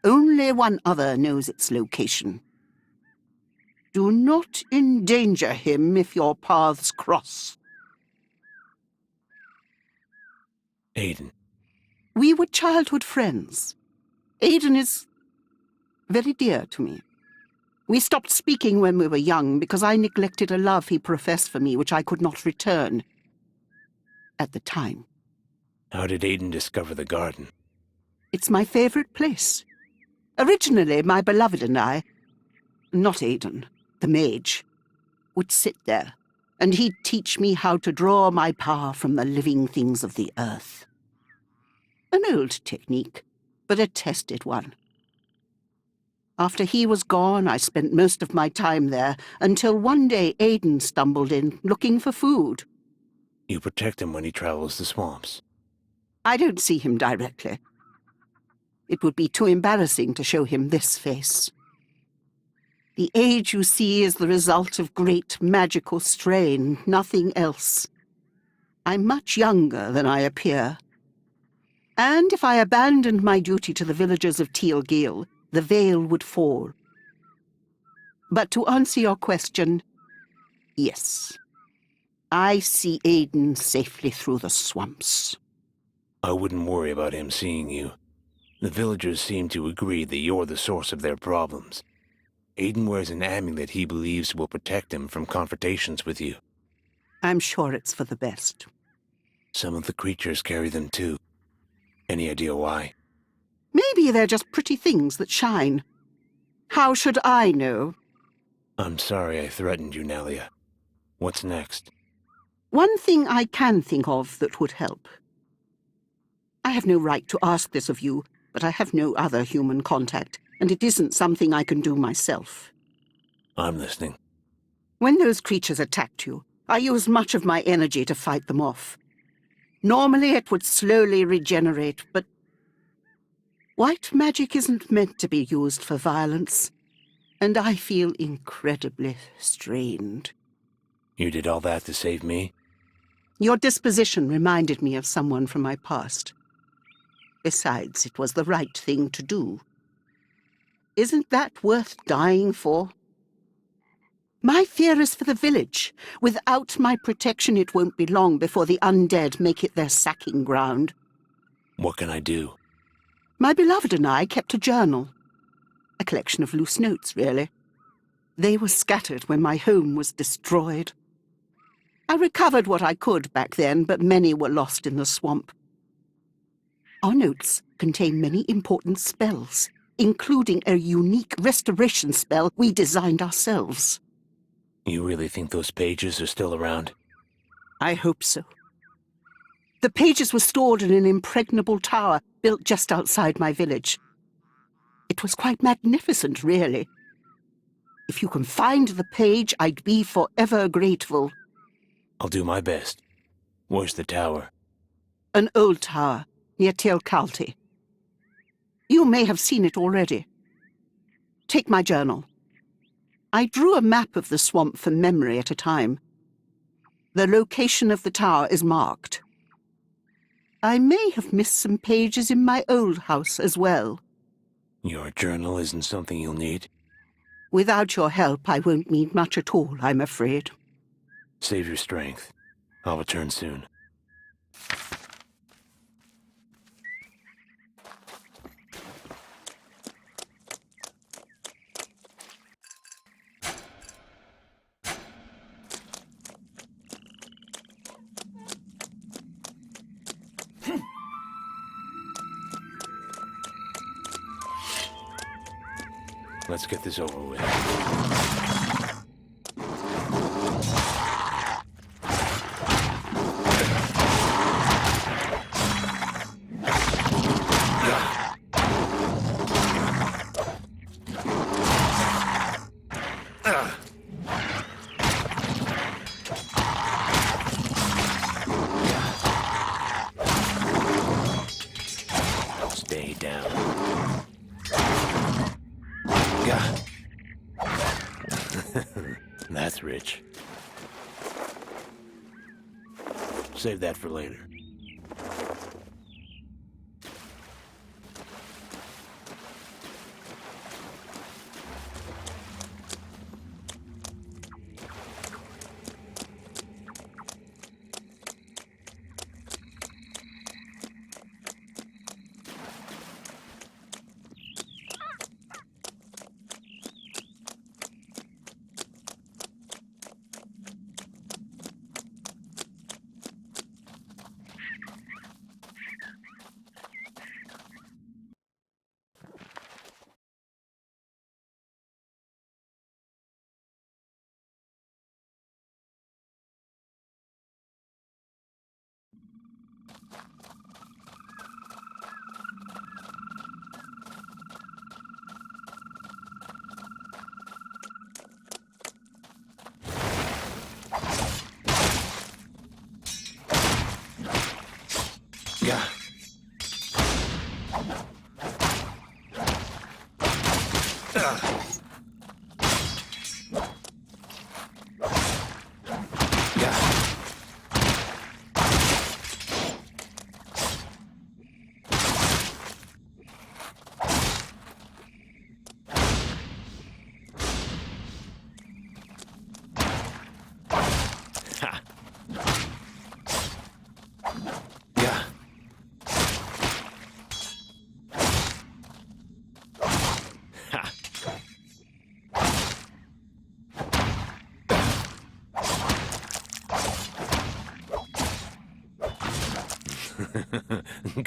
Only one other knows its location. Do not endanger him if your paths cross. Aiden. We were childhood friends. Aiden is very dear to me. We stopped speaking when we were young because I neglected a love he professed for me which I could not return at the time. How did Aiden discover the garden? It's my favorite place. Originally, my beloved and I, not Aiden, the mage, would sit there, and he'd teach me how to draw my power from the living things of the earth. An old technique, but a tested one. After he was gone, I spent most of my time there, until one day Aiden stumbled in, looking for food. You protect him when he travels the swamps. I don't see him directly. It would be too embarrassing to show him this face. The age you see is the result of great magical strain, nothing else. I'm much younger than I appear. And if I abandoned my duty to the villagers of Teal Gale, the veil would fall. But to answer your question, yes. I see Aiden safely through the swamps. I wouldn't worry about him seeing you. The villagers seem to agree that you're the source of their problems. Aiden wears an amulet he believes will protect him from confrontations with you. I'm sure it's for the best. Some of the creatures carry them too. Any idea why? Maybe they're just pretty things that shine. How should I know? I'm sorry I threatened you, Nelia. What's next? One thing I can think of that would help. I have no right to ask this of you, but I have no other human contact, and it isn't something I can do myself. I'm listening. When those creatures attacked you, I used much of my energy to fight them off. Normally it would slowly regenerate, but white magic isn't meant to be used for violence, and I feel incredibly strained. You did all that to save me? Your disposition reminded me of someone from my past. Besides, it was the right thing to do. Isn't that worth dying for? My fear is for the village. Without my protection, it won't be long before the undead make it their sacking ground. What can I do? My beloved and I kept a journal. A collection of loose notes, really. They were scattered when my home was destroyed. I recovered what I could back then, but many were lost in the swamp. Our notes contain many important spells, including a unique restoration spell we designed ourselves. You really think those pages are still around? I hope so. The pages were stored in an impregnable tower built just outside my village. It was quite magnificent, really. If you can find the page, I'd be forever grateful. I'll do my best. Where's the tower? An old tower near Teal'c. You may have seen it already. Take my journal. I drew a map of the swamp from memory at a time. The location of the tower is marked. I may have missed some pages in my old house as well. Your journal isn't something you'll need? Without your help, I won't need much at all, I'm afraid. Save your strength. I'll return soon. Let's get this over with. Stay down. That's rich. Save that for later.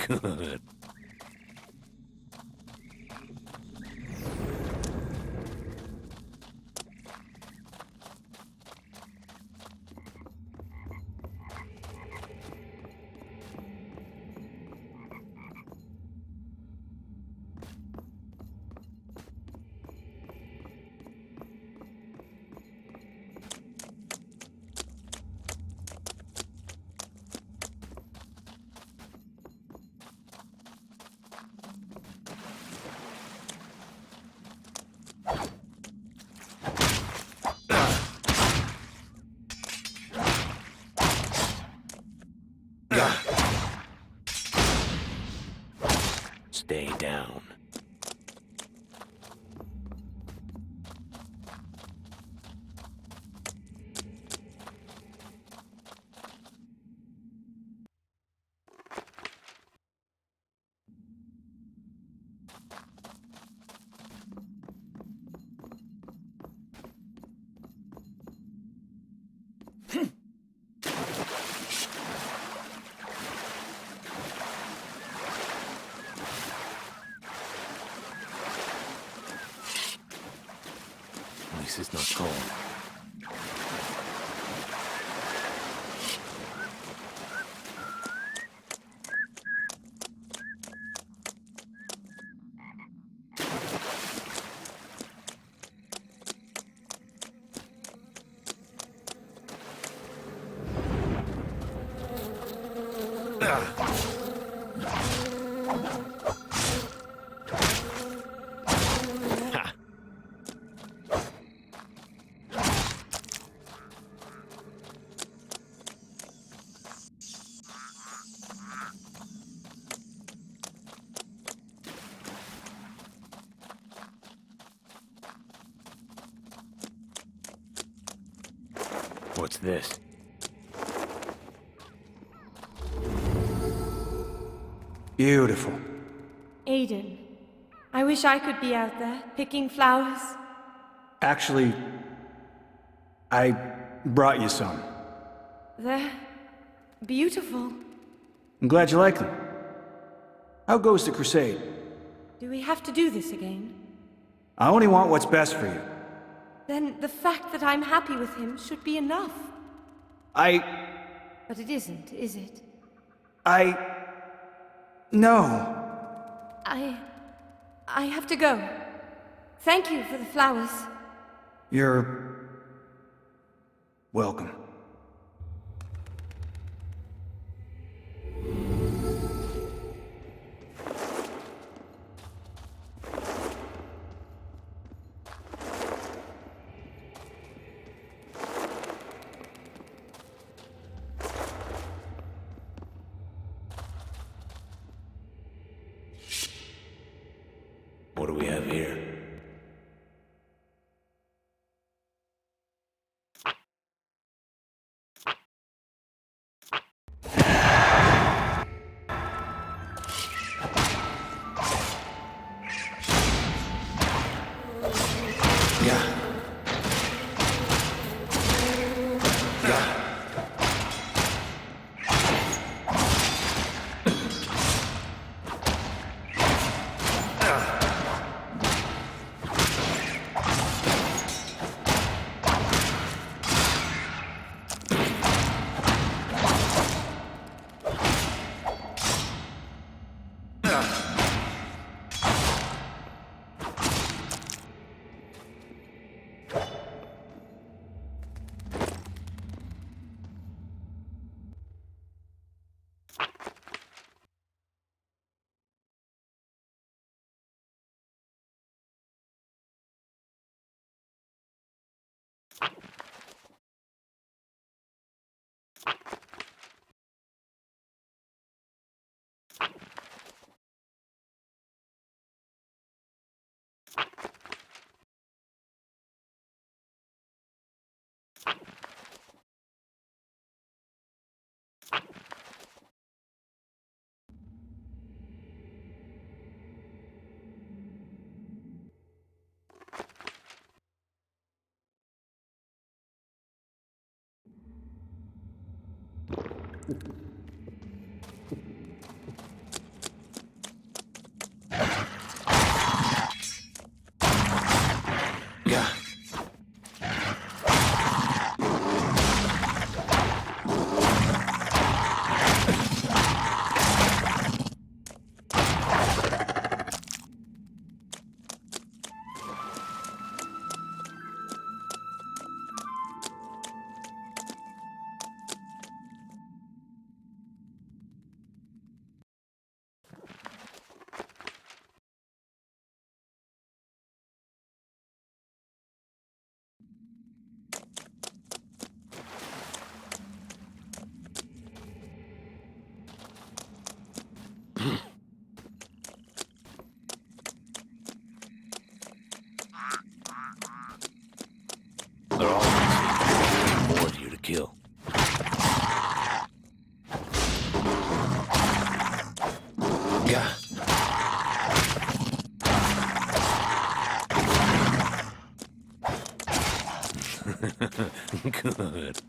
Good. Stay down. At least it's not cold. What's this? Beautiful. Aiden, I wish I could be out there, picking flowers. Actually, I brought you some. They're beautiful. I'm glad you like them. How goes the crusade? Do we have to do this again? I only want what's best for you. Then the fact that I'm happy with him should be enough. But it isn't, is it? No. I have to go. Thank you for the flowers. You're... welcome. What do we have here? There are more of you to kill. Gah. Good.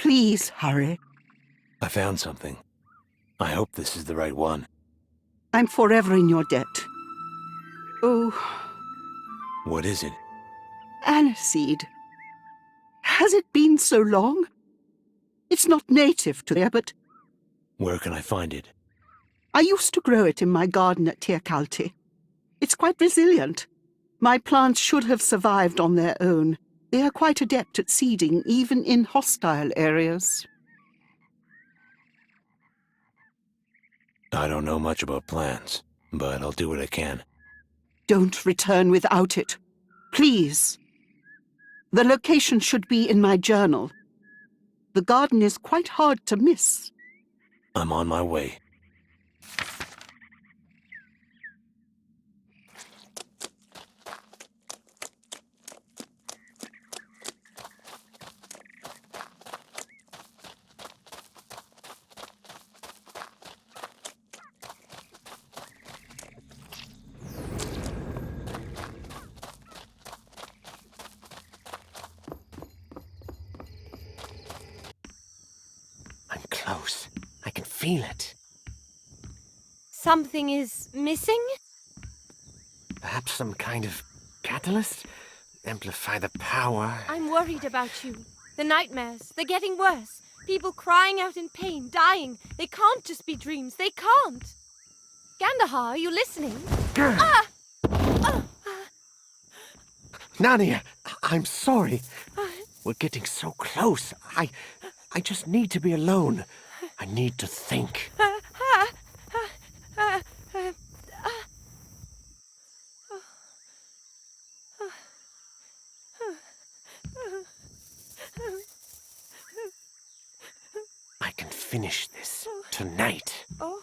Please hurry. I found something. I hope this is the right one. I'm forever in your debt. Oh, What is it? aniseed. Has it been so long? It's not native to there, but Where can I find it? I used to grow it in my garden at Tierkalti. It's quite resilient. My plants should have survived on their own. They are quite adept at seeding, even in hostile areas. I don't know much about plants, but I'll do what I can. Don't return without it. Please. The location should be in my journal. The garden is quite hard to miss. I'm on my way. I'm close. I can feel it. Something is missing? Perhaps some kind of catalyst? Amplify the power. I'm worried about you. The nightmares, they're getting worse. People crying out in pain, dying. They can't just be dreams. They can't. Gandahar, are you listening? Ah! Nania, I'm sorry. We're getting so close. I just need to be alone. I need to think. I can finish this tonight. Oh.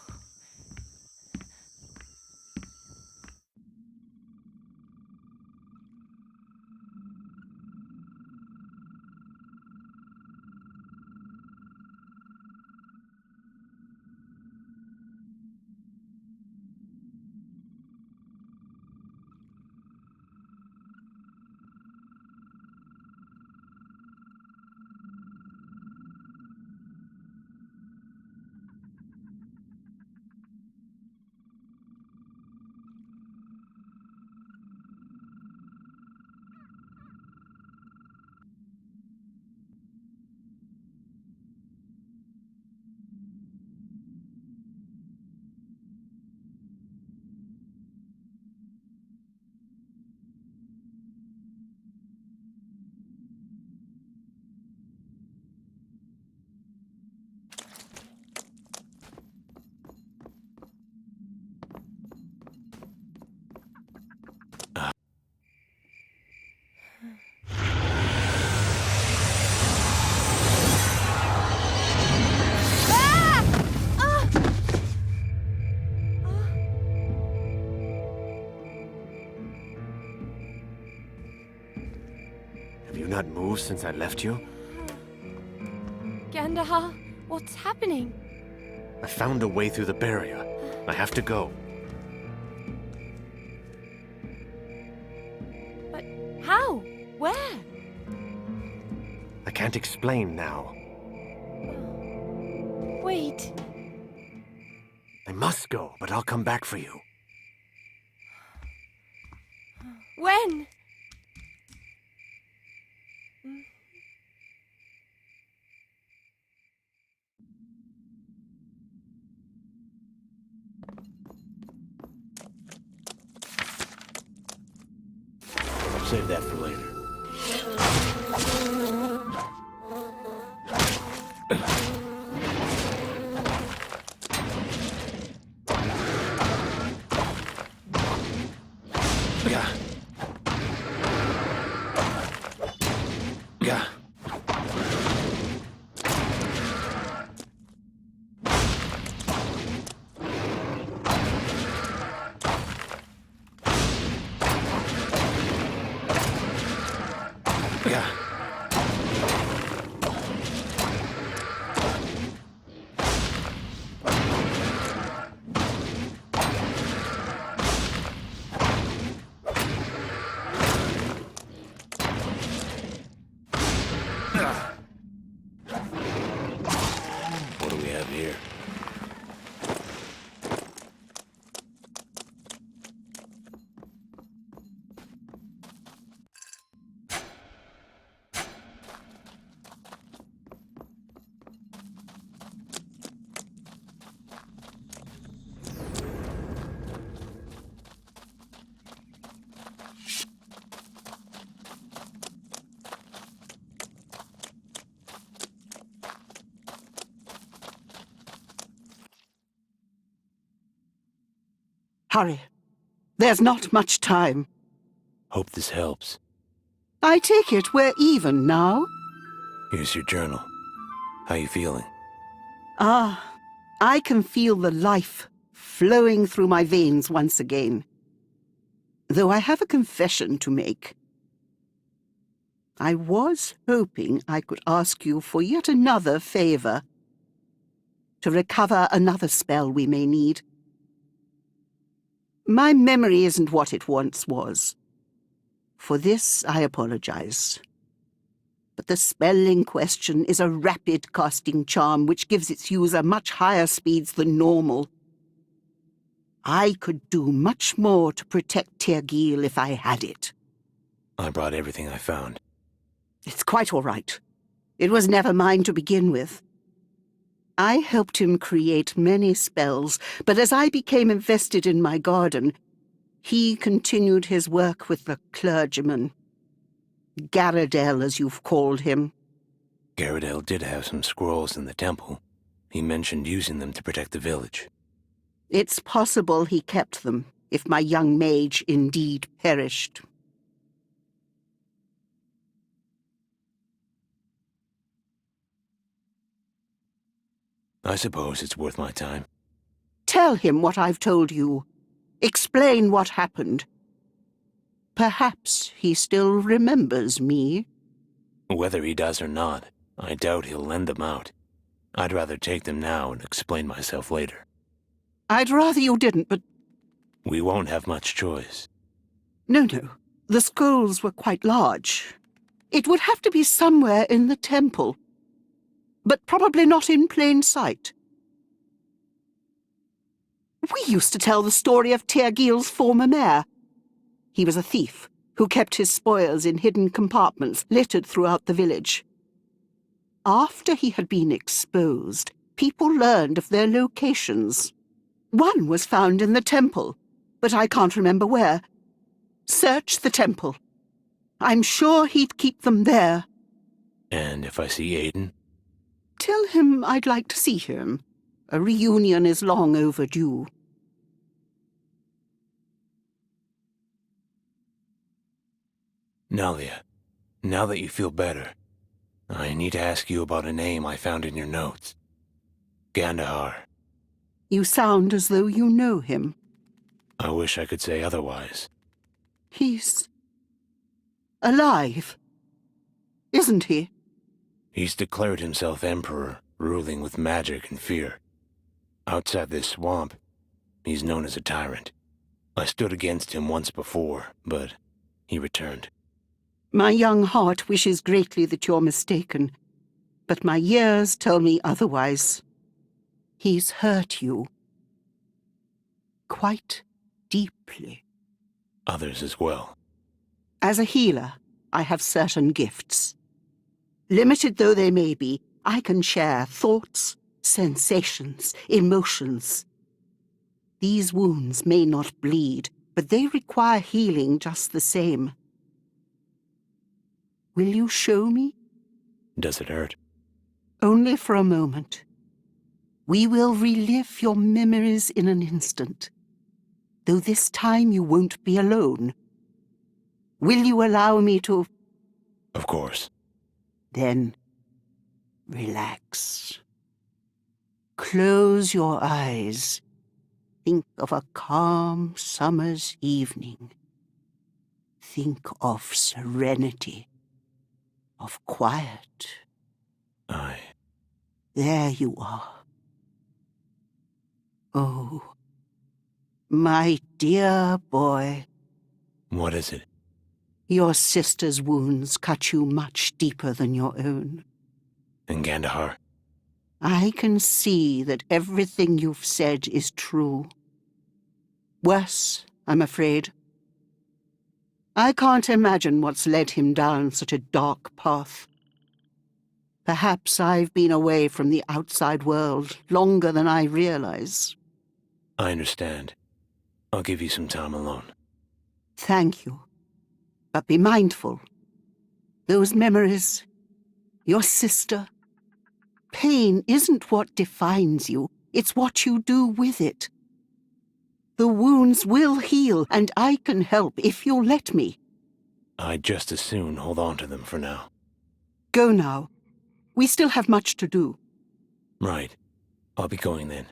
Have you not moved since I left you? Gandahar, what's happening? I found a way through the barrier. I have to go. But how? Where? I can't explain now. Wait. I must go, but I'll come back for you. When? Save that for later. Yeah. Yeah. Yeah. Hurry. There's not much time. Hope this helps. I take it we're even now? Here's your journal. How you feeling? Ah, I can feel the life flowing through my veins once again. Though I have a confession to make. I was hoping I could ask you for yet another favor. To recover another spell we may need. My memory isn't what it once was. For this, I apologize. But the spell in question is a rapid casting charm which gives its user much higher speeds than normal. I could do much more to protect Tergil if I had it. I brought everything I found. It's quite all right. It was never mine to begin with. I helped him create many spells, but as I became invested in my garden, he continued his work with the clergyman. Garradel, as you've called him. Garradel did have some scrolls in the temple. He mentioned using them to protect the village. It's possible he kept them, if my young mage indeed perished. I suppose it's worth my time. Tell him what I've told you. Explain what happened. Perhaps he still remembers me. Whether he does or not, I doubt he'll lend them out. I'd rather take them now and explain myself later. I'd rather you didn't, but... We won't have much choice. No. The scrolls were quite large. It would have to be somewhere in the temple. But probably not in plain sight. We used to tell the story of Tergil's former mayor. He was a thief who kept his spoils in hidden compartments littered throughout the village. After he had been exposed, people learned of their locations. One was found in the temple, but I can't remember where. Search the temple. I'm sure he'd keep them there. And if I see Aiden? Tell him I'd like to see him. A reunion is long overdue. Nalia, now that you feel better, I need to ask you about a name I found in your notes. Gandahar. You sound as though you know him. I wish I could say otherwise. He's... alive. Isn't he? He's declared himself emperor, ruling with magic and fear. Outside this swamp, he's known as a tyrant. I stood against him once before, but he returned. My young heart wishes greatly that you're mistaken, but my years tell me otherwise. He's hurt you. Quite deeply. Others as well. As a healer, I have certain gifts. Limited though they may be, I can share thoughts, sensations, emotions. These wounds may not bleed, but they require healing just the same. Will you show me? Does it hurt? Only for a moment. We will relive your memories in an instant. Though this time you won't be alone. Will you allow me to... Of course. Then, relax. Close your eyes. Think of a calm summer's evening. Think of serenity. Of quiet. There you are. Oh, my dear boy. What is it? Your sister's wounds cut you much deeper than your own. And Gandahar? I can see that everything you've said is true. Worse, I'm afraid. I can't imagine what's led him down such a dark path. Perhaps I've been away from the outside world longer than I realize. I understand. I'll give you some time alone. Thank you. But be mindful. Those memories, your sister. Pain isn't what defines you. It's what you do with it. The wounds will heal, and I can help if you'll let me. I'd just as soon hold on to them for now. Go now. We still have much to do. Right. I'll be going then.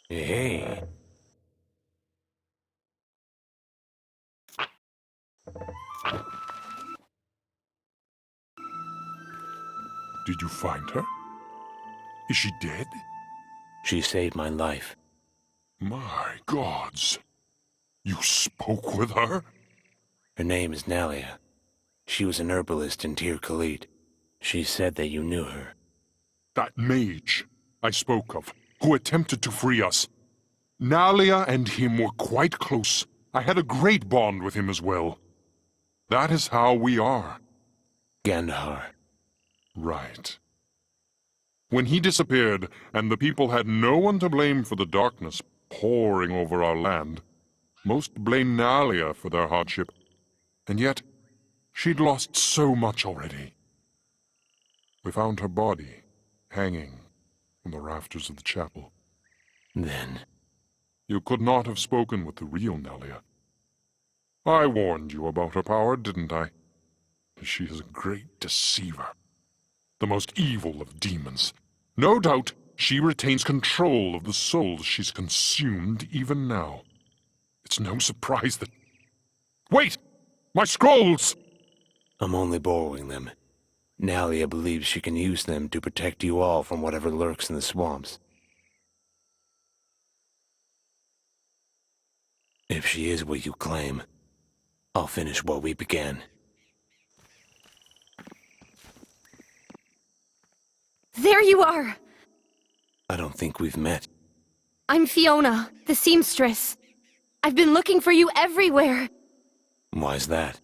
Hey. Did you find her? Is she dead? She saved my life. My gods. You spoke with her? Her name is Nalia. She was an herbalist in Tir Khalid. She said that you knew her. That mage I spoke of, who attempted to free us. Nalia and him were quite close. I had a great bond with him as well. That is how we are. Gandhar. Right. When he disappeared, and the people had no one to blame for the darkness pouring over our land, most blamed Nalia for their hardship. And yet, she'd lost so much already. We found her body, hanging from the rafters of the chapel. Then? You could not have spoken with the real Nalia. I warned you about her power, didn't I? She is a great deceiver. The most evil of demons. No doubt she retains control of the souls she's consumed even now. It's no surprise that... Wait! My scrolls! I'm only borrowing them. Nalia believes she can use them to protect you all from whatever lurks in the swamps. If she is what you claim, I'll finish what we began. There you are! I don't think we've met. I'm Fiona, the seamstress. I've been looking for you everywhere. Why's that?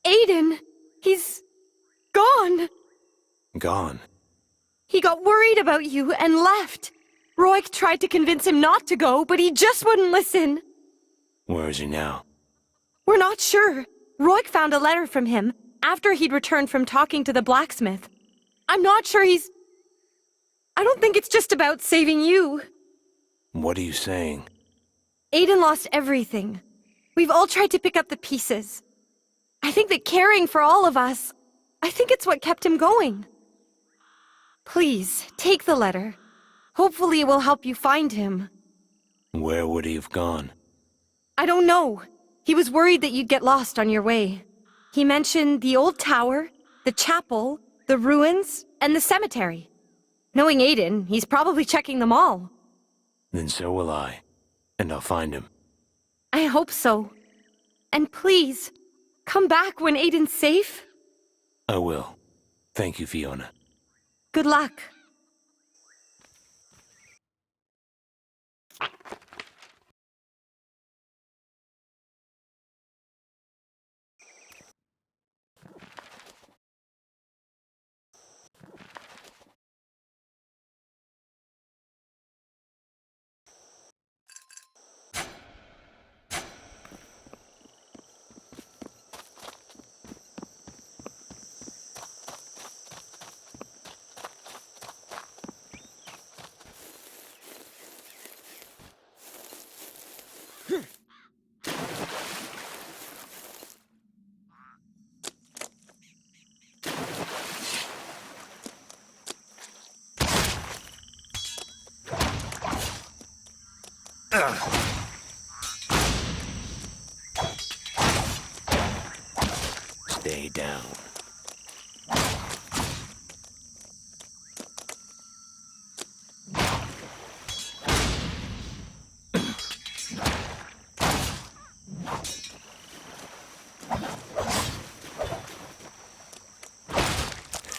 Aiden! He's... gone! Gone? He got worried about you and left. Roik tried to convince him not to go, but he just wouldn't listen. Where is he now? We're not sure. Roik found a letter from him after he'd returned from talking to the blacksmith. I'm not sure he's... I don't think it's just about saving you. What are you saying? Aiden lost everything. We've all tried to pick up the pieces. I think that caring for all of us, I think it's what kept him going. Please, take the letter. Hopefully it will help you find him. Where would he have gone? I don't know. He was worried that you'd get lost on your way. He mentioned the old tower, the chapel, the ruins, and the cemetery. Knowing Aiden, he's probably checking them all. Then so will I. And I'll find him. I hope so. And please, come back when Aiden's safe. I will. Thank you, Fiona. Good luck. Stay down.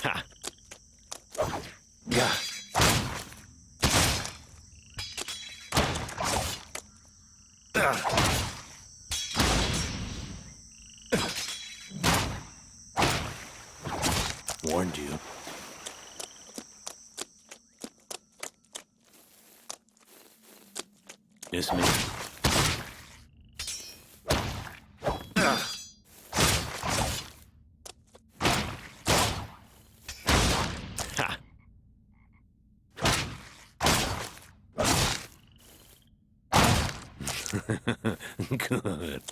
Ha! Gah! Warned you. Miss me. Ha! Good.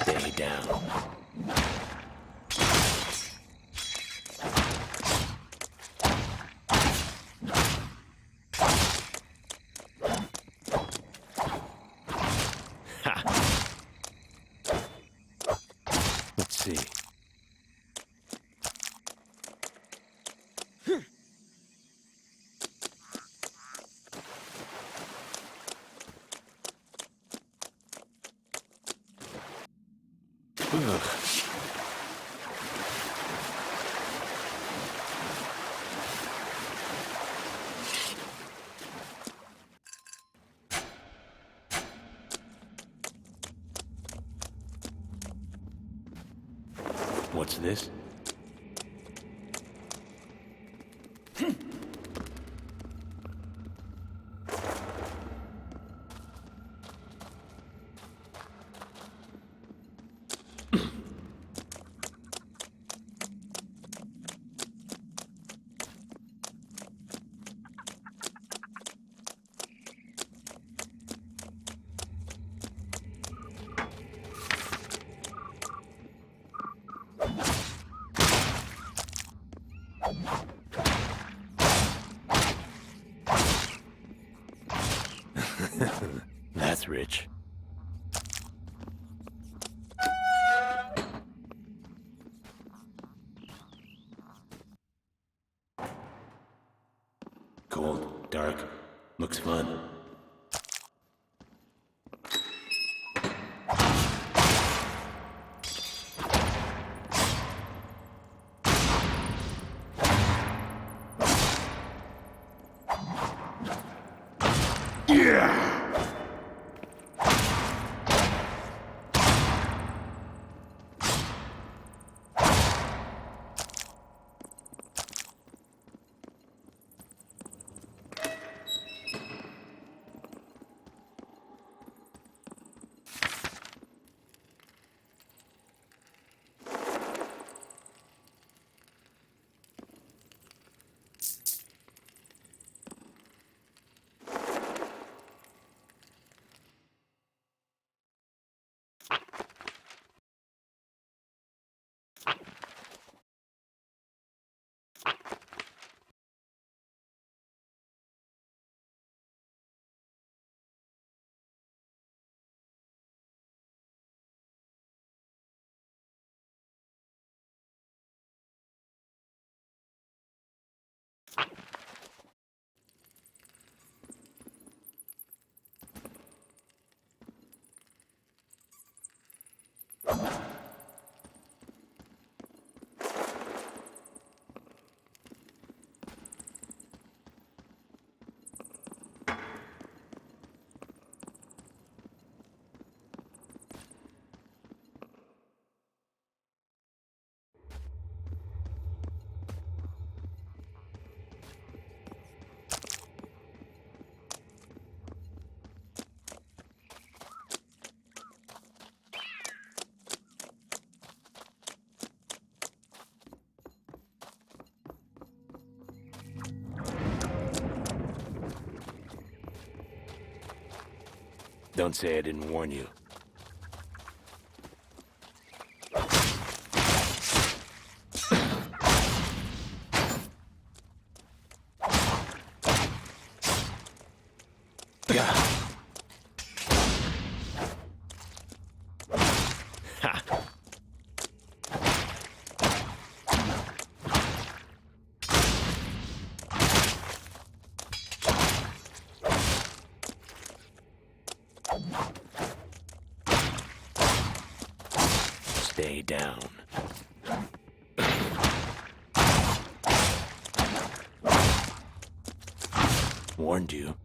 Stay down. Ha! Let's see. Ugh. What's this? That's rich. Cold, dark, looks fun. Don't say I didn't warn you. Stay down. Warned you.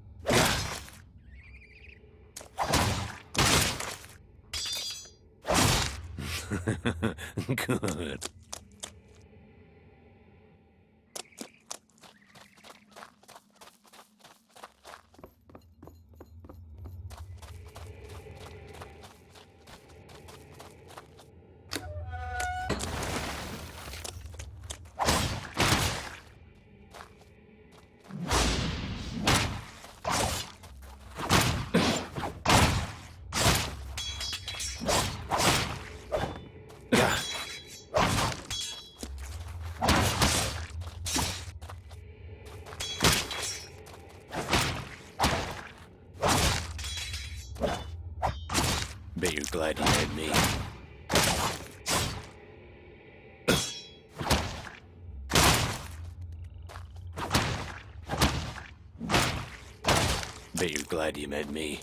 Good. Bet you're glad you had me. Bet you're glad you met me.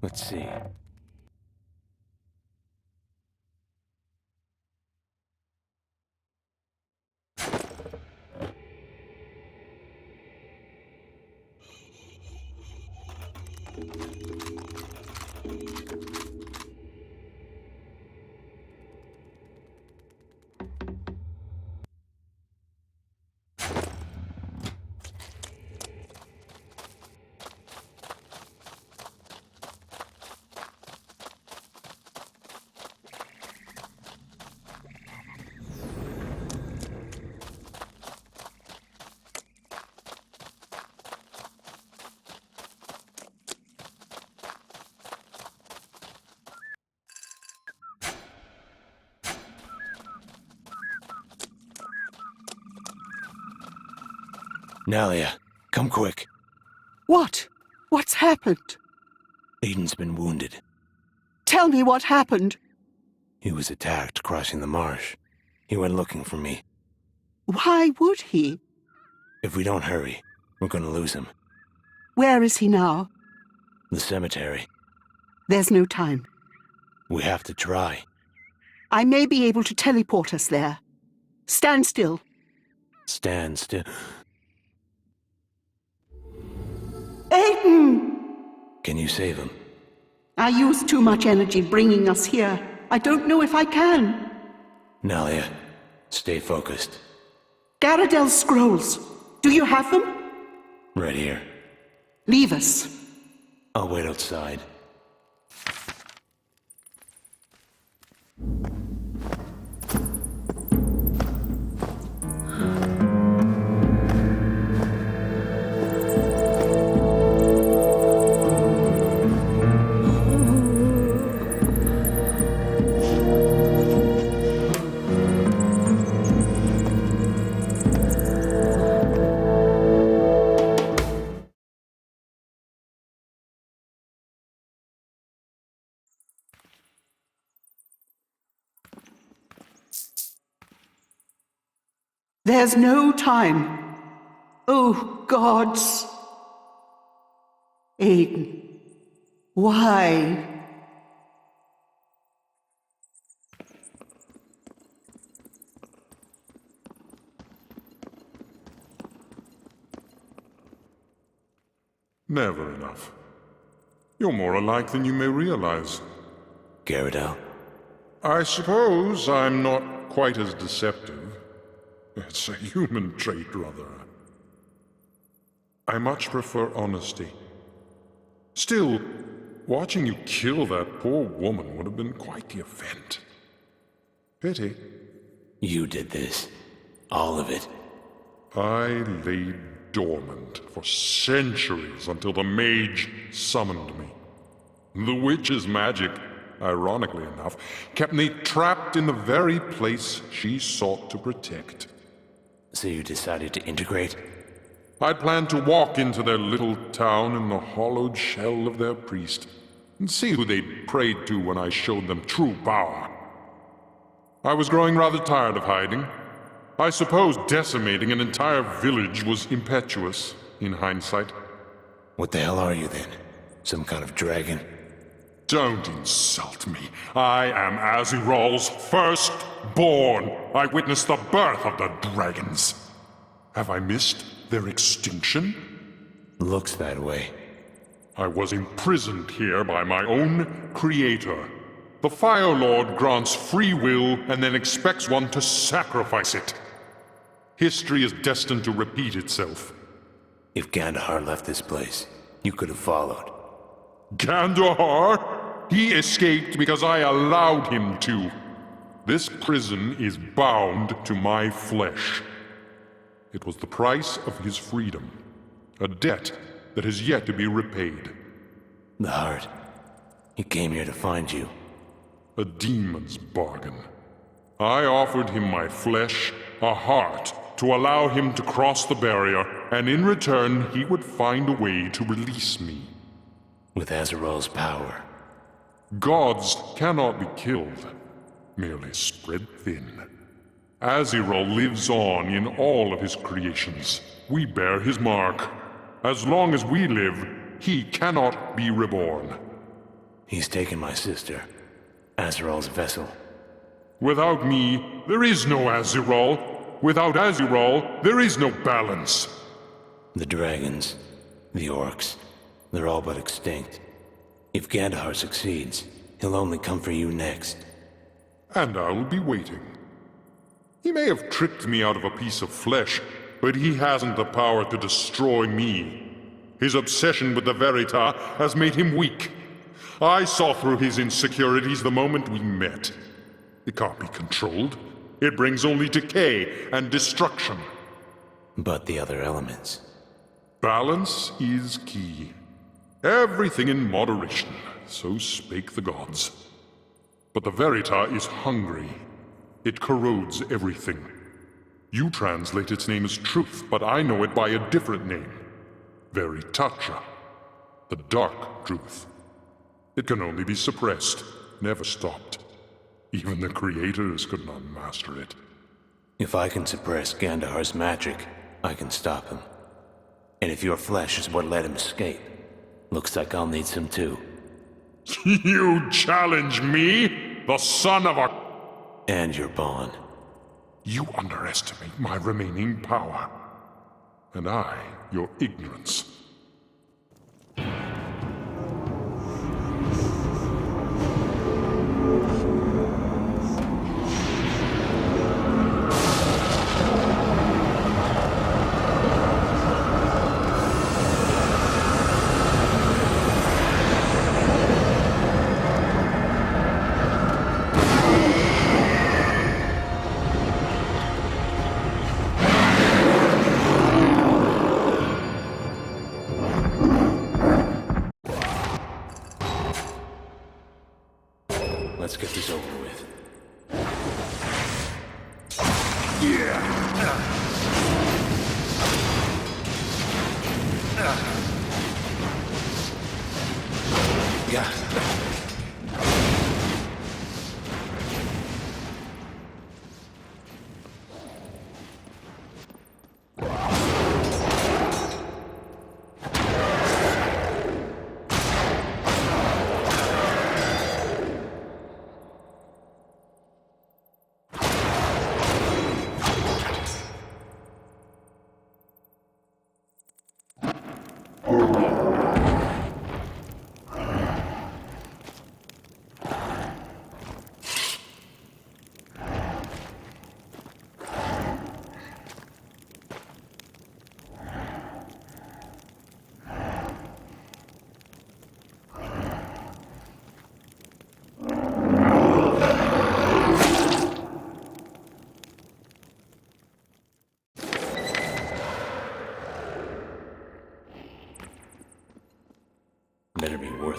Let's see. Nalia, come quick. What? What's happened? Aiden's been wounded. Tell me what happened. He was attacked crossing the marsh. He went looking for me. Why would he? If we don't hurry, we're gonna lose him. Where is he now? The cemetery. There's no time. We have to try. I may be able to teleport us there. Stand still. Stand still. Aiden! Can you save him? I used too much energy bringing us here. I don't know if I can. Nalia, stay focused. Garradel's scrolls. Do you have them? Right here. Leave us. I'll wait outside. There's no time. Oh, gods. Aiden, why? Never enough. You're more alike than you may realize. Gyarados? I suppose I'm not quite as deceptive. It's a human trait, rather. I much prefer honesty. Still, watching you kill that poor woman would have been quite the event. Pity. You did this. All of it. I lay dormant for centuries until the mage summoned me. The witch's magic, ironically enough, kept me trapped in the very place she sought to protect. So you decided to integrate? I planned to walk into their little town in the hollowed shell of their priest, and see who they'd prayed to when I showed them true power. I was growing rather tired of hiding. I suppose decimating an entire village was impetuous, in hindsight. What the hell are you then? Some kind of dragon? Don't insult me. I am Aziral's firstborn. I witnessed the birth of the dragons. Have I missed their extinction? Looks that way. I was imprisoned here by my own creator. The Fire Lord grants free will and then expects one to sacrifice it. History is destined to repeat itself. If Gandahar left this place, you could have followed. Gandahar? He escaped because I allowed him to. This prison is bound to my flesh. It was the price of his freedom, a debt that has yet to be repaid. The heart. He came here to find you. A demon's bargain. I offered him my flesh, a heart, to allow him to cross the barrier, and in return he would find a way to release me. With Aziral's power. Gods cannot be killed, merely spread thin. Aziral lives on in all of his creations. We bear his mark. As long as we live, he cannot be reborn. He's taken my sister, Aziral's vessel. Without me, there is no Aziral. Without Aziral, there is no balance. The dragons, the orcs, they're all but extinct. If Gandahar succeeds, he'll only come for you next. And I'll be waiting. He may have tricked me out of a piece of flesh, but he hasn't the power to destroy me. His obsession with the Verita has made him weak. I saw through his insecurities the moment we met. It can't be controlled. It brings only decay and destruction. But the other elements? Balance is key. Everything in moderation, so spake the gods. But the Verita is hungry. It corrodes everything. You translate its name as truth, but I know it by a different name. Veritacha. The dark truth. It can only be suppressed, never stopped. Even the creators could not master it. If I can suppress Gandahar's magic, I can stop him. And if your flesh is what let him escape, looks like I'll need some too. You challenge me? The son of a... And your pawn. You underestimate my remaining power. And I, your ignorance. Let's get this over with. Yeah.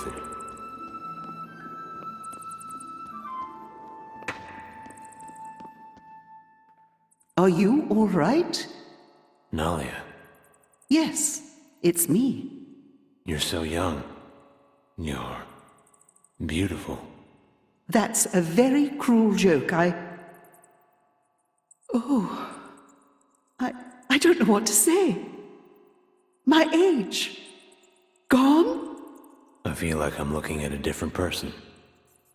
worth it. Are you all right? Nalia, Yes, it's me. you're so young. You're beautiful. That's a very cruel joke. Oh, I don't know what to say. My age. Gone? I feel like I'm looking at a different person.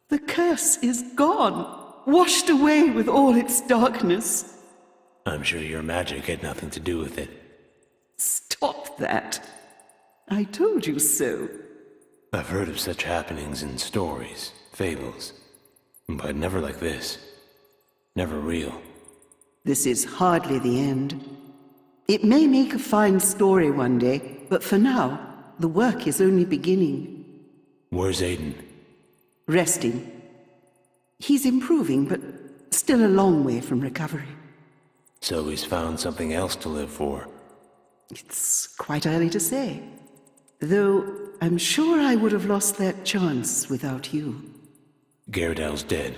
The curse is gone, washed away with all its darkness. I'm sure your magic had nothing to do with it. Stop that. I told you so. I've heard of such happenings in stories, fables, but never like this. Never real. This is hardly the end. It may make a fine story one day, but for now, the work is only beginning. Where's Aiden? Resting. He's improving, but still a long way from recovery. So he's found something else to live for. It's quite early to say. Though I'm sure I would have lost that chance without you. Gyaradel's dead.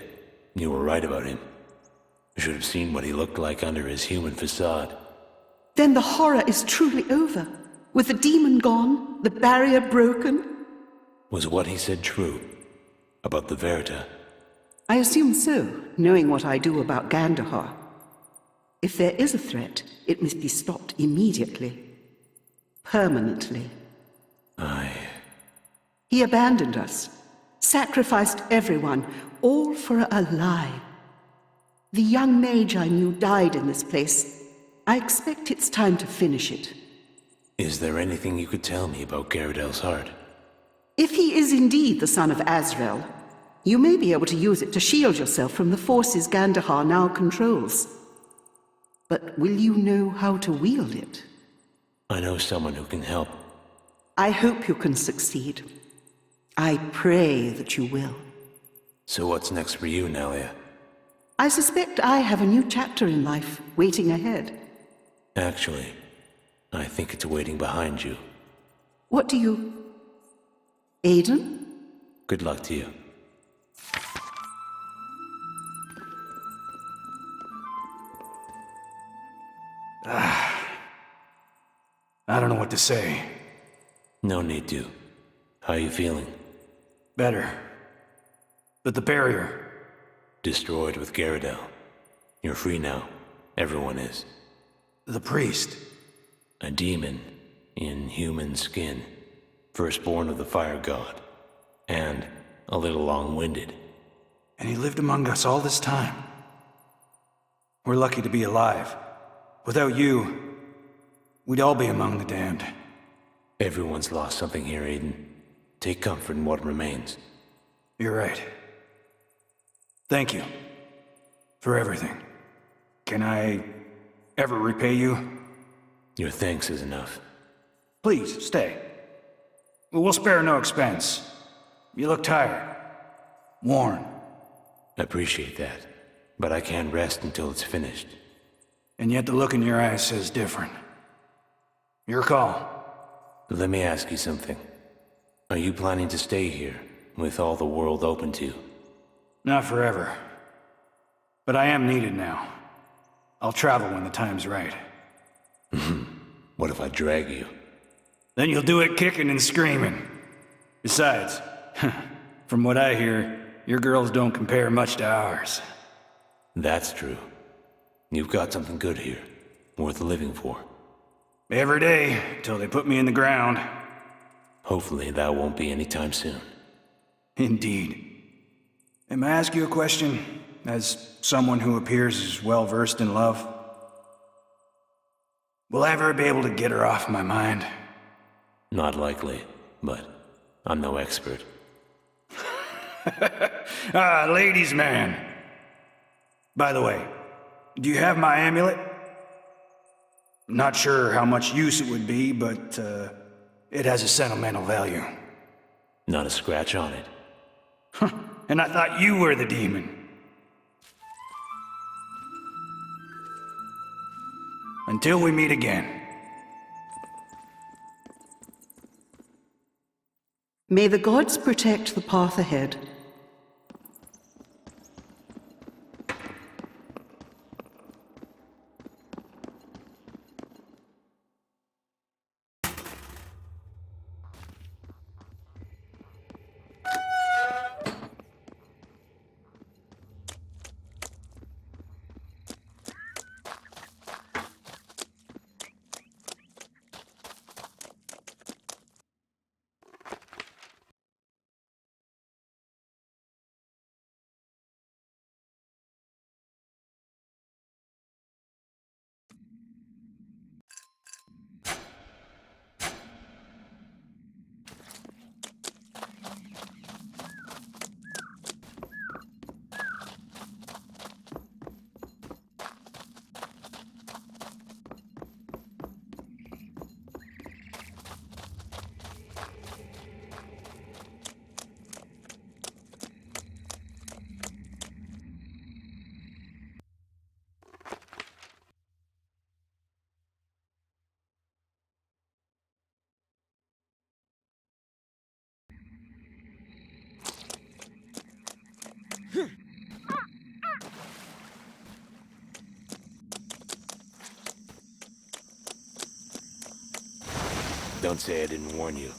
You were right about him. You should have seen what he looked like under his human facade. Then the horror is truly over. With the demon gone, the barrier broken. Was what he said true? About the Verita? I assume so, knowing what I do about Gandahar. If there is a threat, it must be stopped immediately. Permanently. He abandoned us. Sacrificed everyone, all for a lie. The young mage I knew died in this place. I expect it's time to finish it. Is there anything you could tell me about Gyaradel's heart? If he is indeed the son of Azrael, you may be able to use it to shield yourself from the forces Gandahar now controls. But will you know how to wield it? I know someone who can help. I hope you can succeed. I pray that you will. So what's next for you, Nalia? I suspect I have a new chapter in life waiting ahead. Actually, I think it's waiting behind you. What do you... Aiden? Good luck to you. I don't know what to say. No need to. How are you feeling? Better. But the barrier... Destroyed with Gyarados. You're free now. Everyone is. The priest. A demon in human skin. Firstborn of the fire god. And a little long-winded. And he lived among us all this time. We're lucky to be alive. Without you, we'd all be among the damned. Everyone's lost something here, Aiden. Take comfort in what remains. You're right. Thank you. For everything. Can I ever repay you? Your thanks is enough. Please, stay. We'll spare no expense. You look tired. Worn. I appreciate that. But I can't rest until it's finished. And yet the look in your eyes says different. Your call. Let me ask you something. Are you planning to stay here, with all the world open to you? Not forever. But I am needed now. I'll travel when the time's right. What if I drag you? Then you'll do it kicking and screaming. Besides, from what I hear, your girls don't compare much to ours. That's true. You've got something good here, worth living for. Every day, till they put me in the ground. Hopefully that won't be anytime soon. Indeed. May I ask you a question, as someone who appears as well-versed in love? Will I ever be able to get her off my mind? Not likely, but I'm no expert. Ladies' man. By the way, do you have my amulet? Not sure how much use it would be, but it has a sentimental value. Not a scratch on it. And I thought you were the demon. Until we meet again. May the gods protect the path ahead. Don't say I didn't warn you.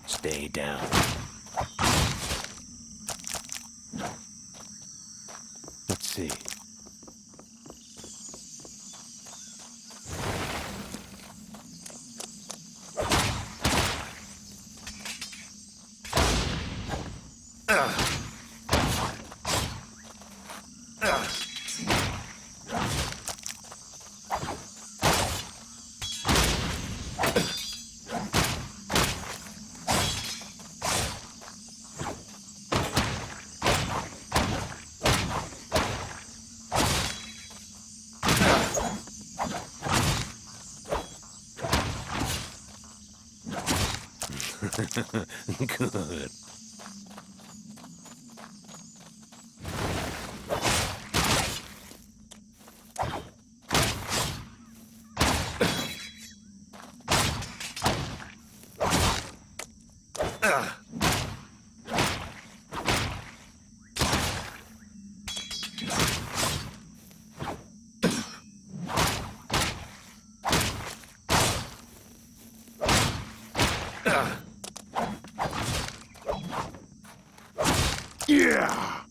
Stay down. Let's see. Good. Yeah!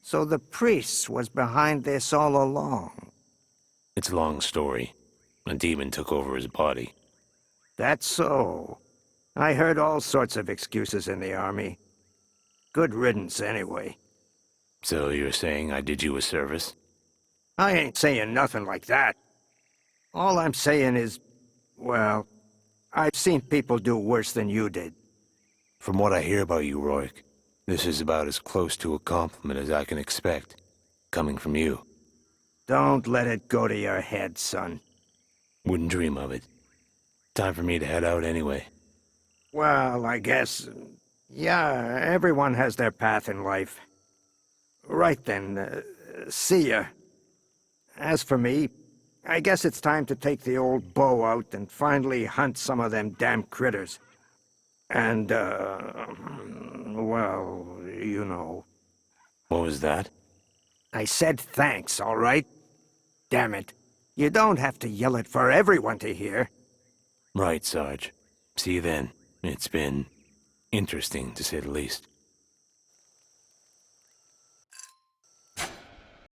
So the priest was behind this all along. It's a long story. A demon took over his body. That's so. I heard all sorts of excuses in the army. Good riddance, anyway. So you're saying I did you a service? I ain't saying nothing like that. All I'm saying is, well, I've seen people do worse than you did. From what I hear about you, Rourke, this is about as close to a compliment as I can expect, coming from you. Don't let it go to your head, son. Wouldn't dream of it. Time for me to head out anyway. Well, I guess... Yeah, everyone has their path in life. Right then, see ya. As for me, I guess it's time to take the old bow out and finally hunt some of them damn critters. And, well, you know. What was that? I said thanks, all right? Damn it. You don't have to yell it for everyone to hear. Right, Sarge. See you then. It's been interesting, to say the least.